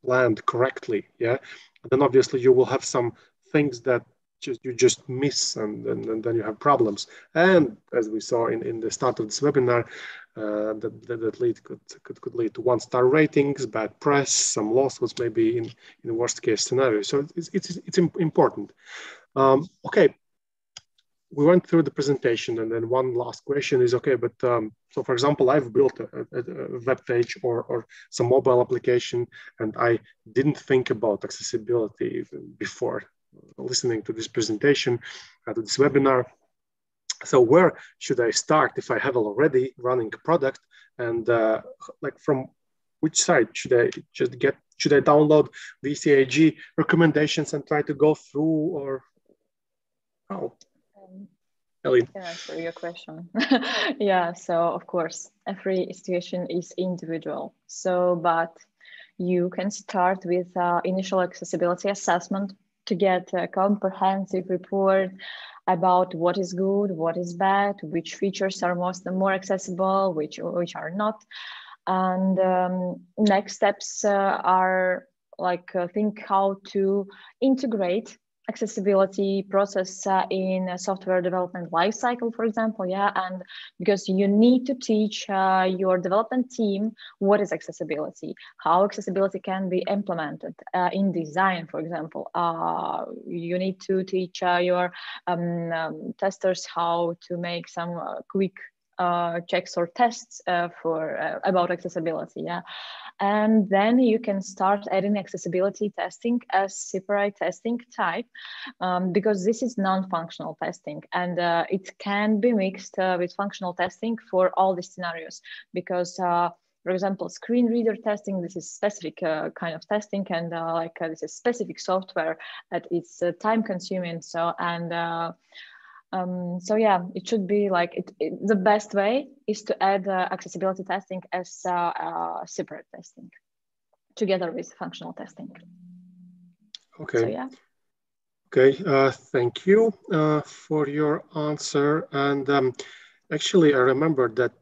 planned correctly. Yeah, then obviously you will have some things that you just miss, and then you have problems. And as we saw in the start of this webinar, that lead could lead to 1-star ratings, bad press, some lawsuits, maybe in the worst case scenario. So it's important. Okay, we went through the presentation, and then one last question is, okay, but so for example, I've built a web page or some mobile application, and I didn't think about accessibility before listening to this presentation, to this webinar. So where should I start if I have already running a product, and like from which site should I just get? Should I download VCAG recommendations and try to go through, or how? I can answer your question. Yeah, so of course, every situation is individual. So, but you can start with initial accessibility assessment to get a comprehensive report about what is good, what is bad, which features are more accessible, which are not. And next steps are like think how to integrate accessibility process in a software development lifecycle, for example. Yeah, and because you need to teach your development team what is accessibility, how accessibility can be implemented in design, for example. You need to teach your testers how to make some quick checks or tests for about accessibility. Yeah, and then you can start adding accessibility testing as separate testing type, because this is non-functional testing, and it can be mixed with functional testing for all the scenarios, because for example, screen reader testing. This is specific kind of testing, and this is specific software that it's time consuming. So so yeah, it should be like the best way is to add accessibility testing as separate testing together with functional testing. Okay. So yeah. Okay, thank you for your answer. And actually, I remember that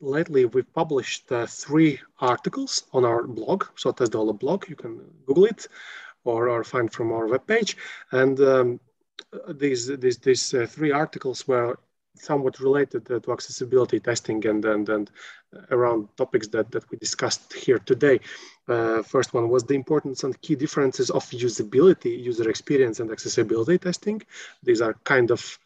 lately we published 3 articles on our blog, so TestDevelop blog. You can Google it or find from our webpage. And these 3 articles were somewhat related to accessibility testing and around topics that we discussed here today. First one was the importance and key differences of usability, user experience, and accessibility testing. These are kind of,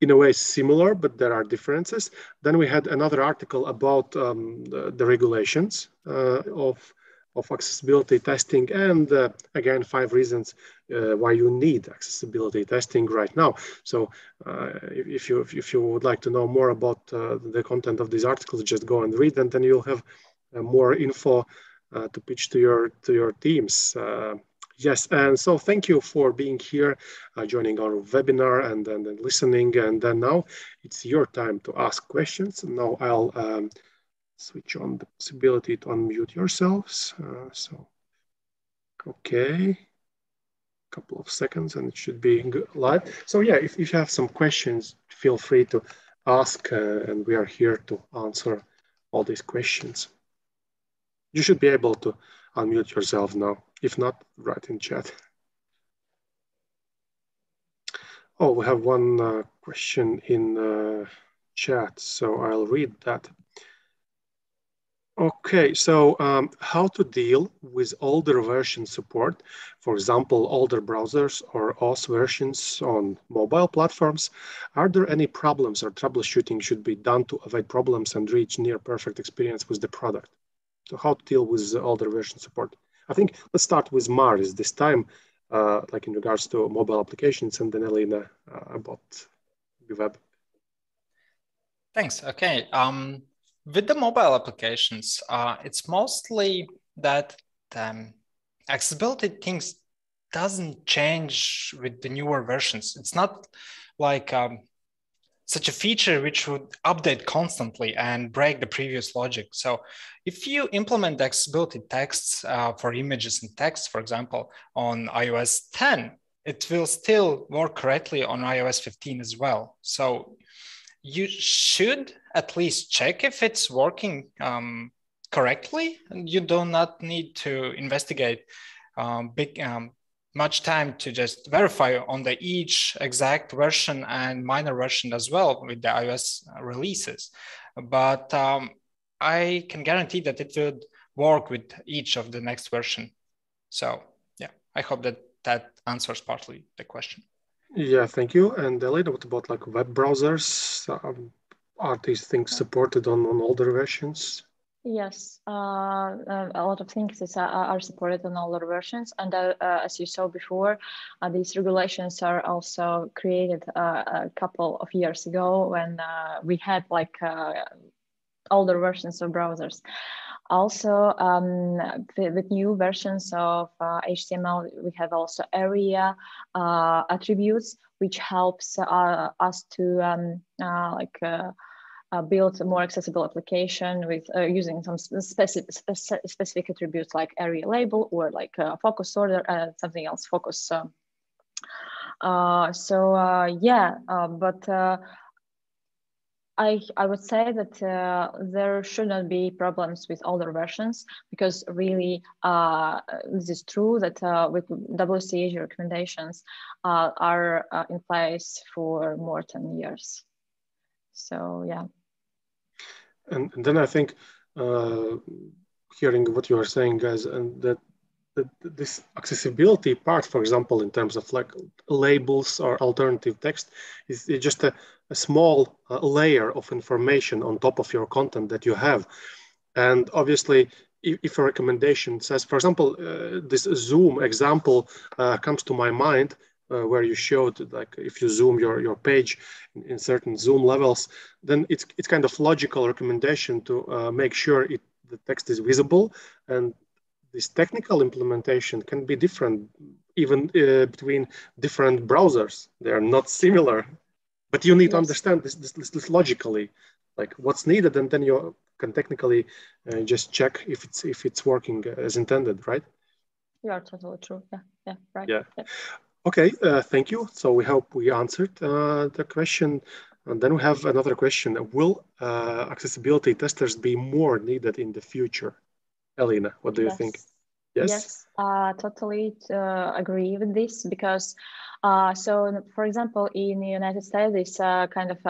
in a way, similar, but there are differences. Then we had another article about the regulations of accessibility testing, and again, 5 reasons why you need accessibility testing right now. So if you would like to know more about the content of these articles, just go and read, and then you'll have more info to pitch to your teams. Yes, and so thank you for being here, joining our webinar and listening. And then now it's your time to ask questions. Now I'll switch on the possibility to unmute yourselves. Okay, couple of seconds and it should be live. So yeah, if you have some questions, feel free to ask and we are here to answer all these questions. You should be able to unmute yourself now. If not, write in chat. Oh, we have one question in chat, so I'll read that. Okay, so how to deal with older version support, for example, older browsers or OS versions on mobile platforms? Are there any problems or troubleshooting should be done to avoid problems and reach near perfect experience with the product? So how to deal with older version support? I think let's start with Mars this time, like in regards to mobile applications, and then Elena about the web. Thanks. Okay. With the mobile applications, it's mostly that accessibility things doesn't change with the newer versions. It's not like such a feature which would update constantly and break the previous logic. So if you implement accessibility texts for images and text, for example, on iOS 10, it will still work correctly on iOS 15 as well. So you should at least check if it's working correctly. And you do not need to investigate much time to just verify on the each exact version and minor version as well with the iOS releases. But I can guarantee that it would work with each of the next version. So yeah, I hope that answers partly the question. Yeah, thank you. And Elena, what about like web browsers? Are these things supported on older versions? Yes, a lot of things are supported on older versions, and as you saw before, these regulations are also created a couple of years ago when we had like older versions of browsers. Also, with new versions of HTML, we have also area attributes, which helps us to build a more accessible application with using some specific attributes like area label or like focus order, something else, focus. But I would say that there should not be problems with older versions, because really this is true that with WCAG recommendations are in place for more than 10 years. So yeah. And then I think hearing what you are saying, guys, and that this accessibility part, for example, in terms of like labels or alternative text, is just a small layer of information on top of your content that you have. And obviously, if a recommendation says, for example, this Zoom example comes to my mind, where you showed, like if you zoom your page in certain zoom levels, then it's kind of logical recommendation to make sure the text is visible. And this technical implementation can be different even between different browsers. They are not similar, but you need to understand this logically, like what's needed, and then you can technically just check if it's working as intended, right? You are totally true. Yeah, right. Yeah. Okay, thank you. So we hope we answered the question. And then we have another question. Will accessibility testers be more needed in the future? Elena, what do you think? Yes, totally agree with this, because so for example, in the United States, this kind of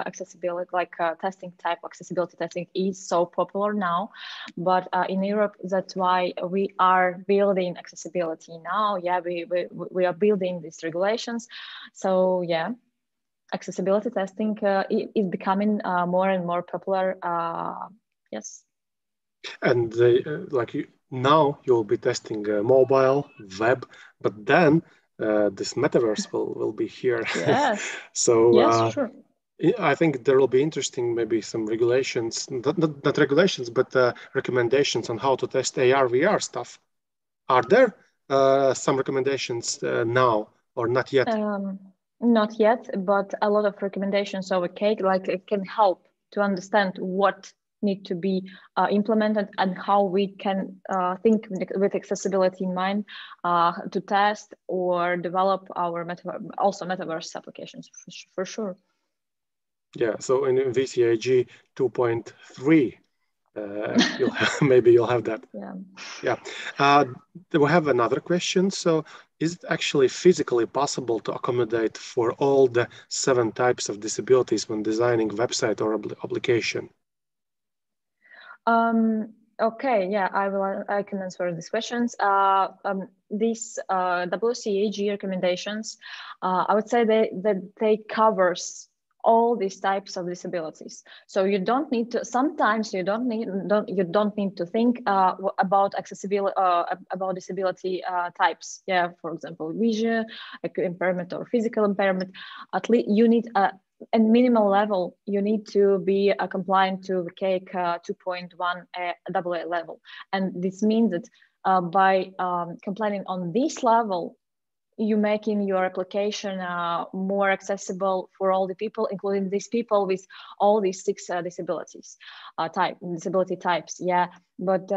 accessibility, like testing type accessibility testing is so popular now, but in Europe, that's why we are building accessibility now. Yeah, we are building these regulations. So yeah, accessibility testing is becoming more and more popular. Yes. And now you'll be testing mobile, web, but then this metaverse will be here. Yes. So yes, sure. I think there will be interesting, maybe some regulations, not regulations, but recommendations on how to test AR, VR stuff. Are there some recommendations now or not yet? Not yet, but a lot of recommendations of a cake, like it can help to understand what need to be implemented and how we can think with accessibility in mind to test or develop our metaverse applications for sure. Yeah, so in VCAG 2.3, maybe you'll have that. Yeah. We have another question. So is it actually physically possible to accommodate for all the 7 types of disabilities when designing website or application? Okay, yeah, I can answer these questions. These WCAG recommendations, I would say that they covers all these types of disabilities. So you don't need to. Sometimes you don't need to think about accessibility about disability types. Yeah, for example, vision impairment or physical impairment. At least you need at minimal level, you need to be compliant to the CAIC 2.1 AA level. And this means that by complying on this level, you making your application more accessible for all the people, including these people with all these 6 disability types. Yeah, but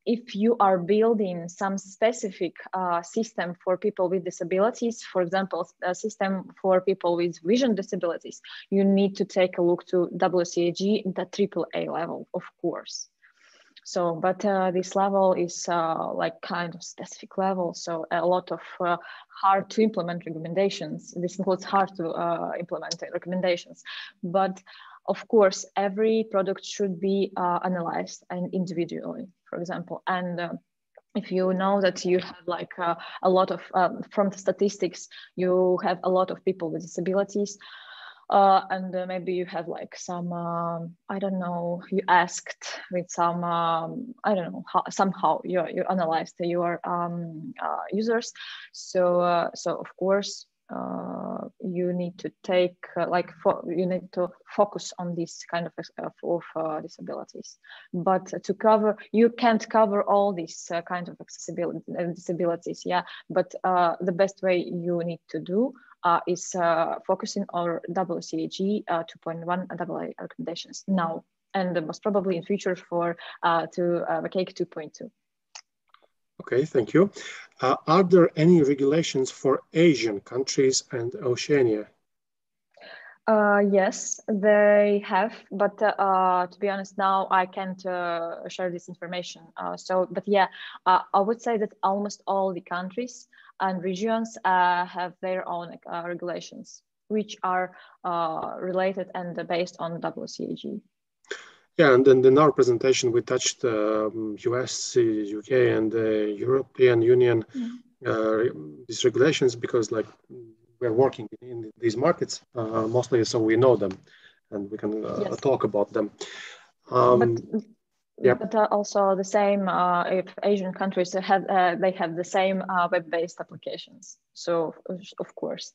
if you are building some specific system for people with disabilities, for example, a system for people with vision disabilities, you need to take a look to WCAG, the AAA level, of course. So, but this level is like kind of specific level. So a lot of hard to implement recommendations. This includes hard to implement recommendations. But of course, every product should be analyzed and individually, for example. And if you know that you have like a lot of, from the statistics, you have a lot of people with disabilities, and maybe you have like some I don't know, you asked with some I don't know how, somehow you analyzed your users, so so of course you need to take you need to focus on this kind of disabilities. But to cover, you can't cover all these kind of accessibility disabilities, yeah, but the best way you need to do is focusing on WCAG 2.1 AA recommendations now, and most probably in future for to CAIC 2.2. Okay, thank you. Are there any regulations for Asian countries and Oceania? Yes, they have, but to be honest, now I can't share this information. But yeah, I would say that almost all the countries and regions have their own regulations, which are related and based on WCAG. Yeah, and then in our presentation, we touched US, UK, and the European Union these regulations because like we're working in these markets mostly, so we know them and we can talk about them. Yep. But also the same if Asian countries have they have the same web-based applications. So of course.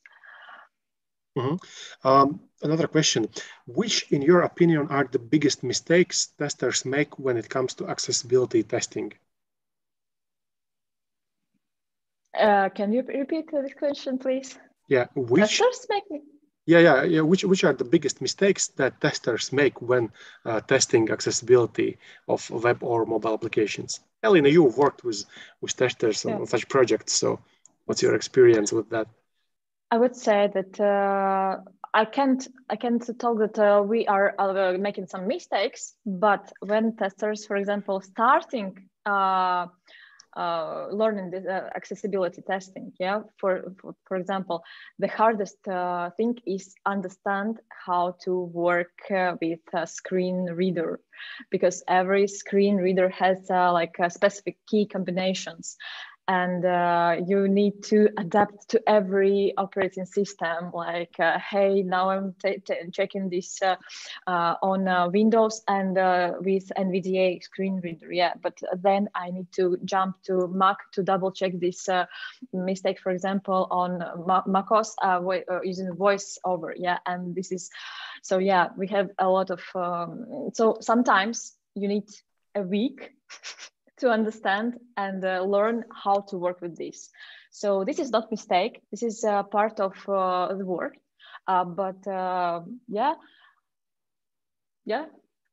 Another question: which, in your opinion, are the biggest mistakes testers make when it comes to accessibility testing? Can you repeat this question, please? Yeah, which testers make? Yeah. Which are the biggest mistakes that testers make when testing accessibility of web or mobile applications? Elina, you've worked with testers on such projects, so what's your experience with that? I would say that I can't tell that we are making some mistakes, but when testers, for example, starting learning this accessibility testing, for example, the hardest thing is understand how to work with a screen reader, because every screen reader has like specific key combinations, and you need to adapt to every operating system. Like, hey, now I'm checking this on Windows and with NVDA screen reader. Yeah, but then I need to jump to Mac to double check this mistake, for example, on macOS using VoiceOver. Yeah, and this is so. Yeah, we have a lot of. So sometimes you need a week to understand and learn how to work with this. So this is not mistake. This is part of the work. Yeah,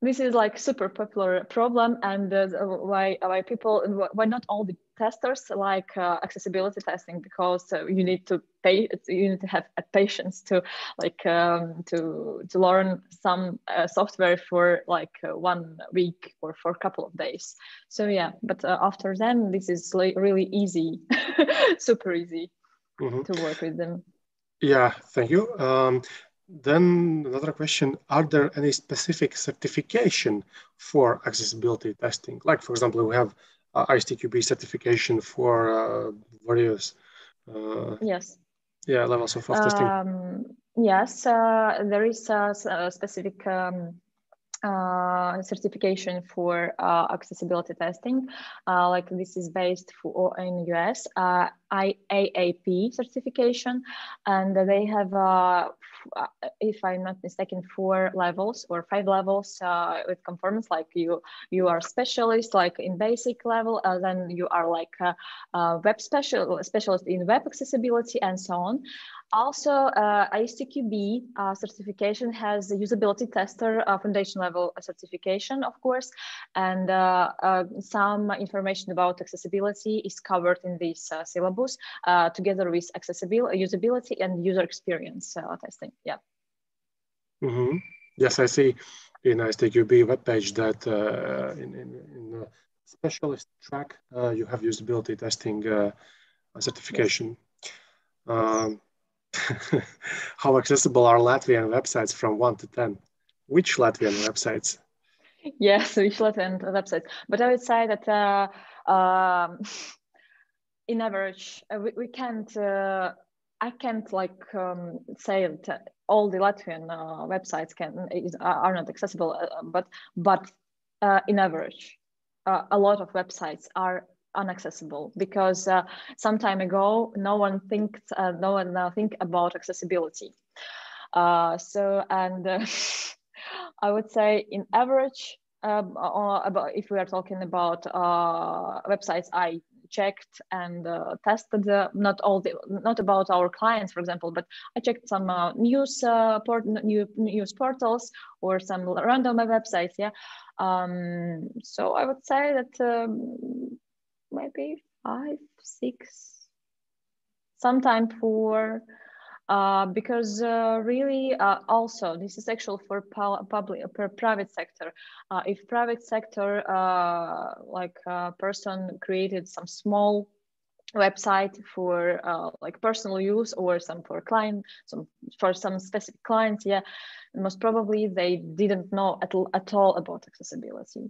this is like super popular problem, and why people, why not all the testers like accessibility testing, because you need to have a patience to like to learn some software for like 1 week or for a couple of days. So yeah, but after then this is like really easy, super easy to work with them. Yeah, thank you. Then another question: are there any specific certification for accessibility testing? Like, for example, we have ISTQB certification for various yes. Yeah, levels of testing. Yes, there is a specific certification for accessibility testing. Like this is based in US, IAAP certification, and they have, if I'm not mistaken, 4 levels or 5 levels with conformance. Like you are specialist, like in basic level, then you are like a web specialist in web accessibility, and so on. Also, ISTQB certification has the usability tester foundation level certification, of course, and some information about accessibility is covered in this syllabus together with accessibility, usability, and user experience testing. Yeah. Mm-hmm. Yes, I see in ISTQB webpage that in the specialist track you have usability testing certification. Yes. How accessible are Latvian websites from 1 to 10? Which Latvian websites? Yes, which Latvian websites. But I would say that in average, we can't. I can't like say that all the Latvian websites are not accessible, but in average, a lot of websites are inaccessible, because some time ago no one think about accessibility. So and I would say in average, about if we are talking about websites I checked and tested, not about our clients, for example, but I checked some news portals or some random websites. Yeah. So I would say that maybe 5, 6, sometime 4. Because really, also this is actually for private sector. If private sector, like a person created some small website for like personal use, or some for client, for some specific clients, yeah, most probably they didn't know at all about accessibility.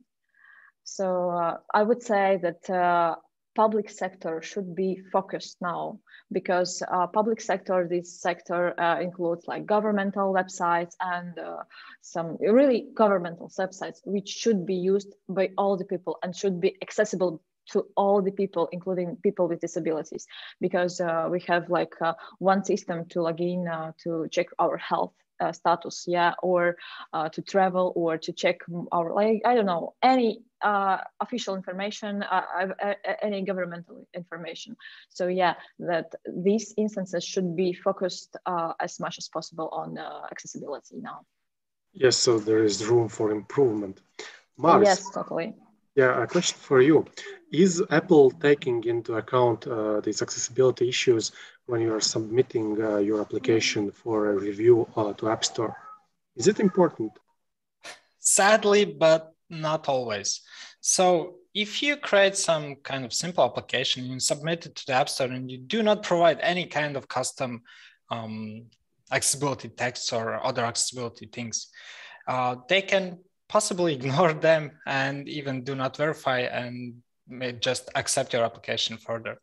So I would say that public sector should be focused now, because public sector, this sector includes like governmental websites and some really governmental websites, which should be used by all the people and should be accessible to all the people, including people with disabilities, because we have like one system to log in to check our health status, yeah, or to travel, or to check our, like, I don't know, any official information, any governmental information. So yeah, that these instances should be focused as much as possible on accessibility now. Yes, so there is room for improvement. Mars. Yes, totally. Yeah, a question for you. Is Apple taking into account these accessibility issues when you are submitting your application for a review to App Store? Is it important? Sadly, but not always. So if you create some kind of simple application, you submit it to the App Store, and you do not provide any kind of custom accessibility text or other accessibility things, they can possibly ignore them and even do not verify and may just accept your application further.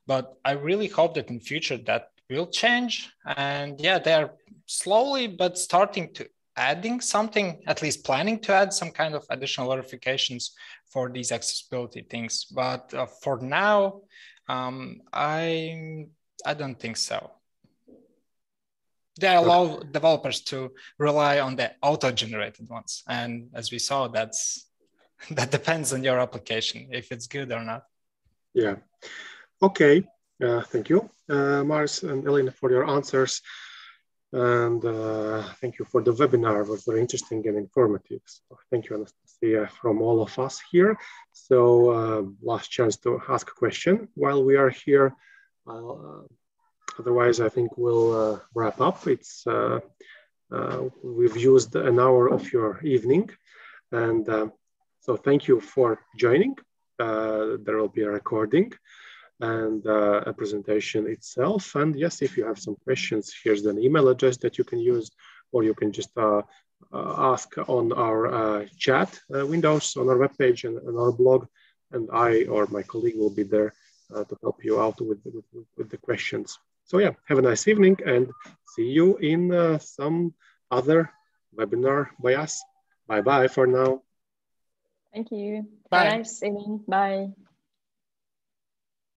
But I really hope that in future that will change. And yeah, they're slowly but starting to adding something, at least planning to add some kind of additional verifications for these accessibility things. But for now, I don't think so. They allow developers to rely on the auto-generated ones. And as we saw, that depends on your application, if it's good or not. Yeah. Okay. Thank you, Mars and Elena, for your answers. And thank you for the webinar. It was very interesting and informative. So thank you, Anastasia, from all of us here. So last chance to ask a question while we are here. Otherwise, I think we'll wrap up. We've used an hour of your evening. And so thank you for joining. There will be a recording and a presentation itself. And yes, if you have some questions, here's an email address that you can use, or you can just ask on our chat windows on our webpage and our blog, and I or my colleague will be there to help you out with the questions. So yeah, have a nice evening and see you in some other webinar by us. Bye-bye for now. Thank you. Bye. Have a nice evening. Bye.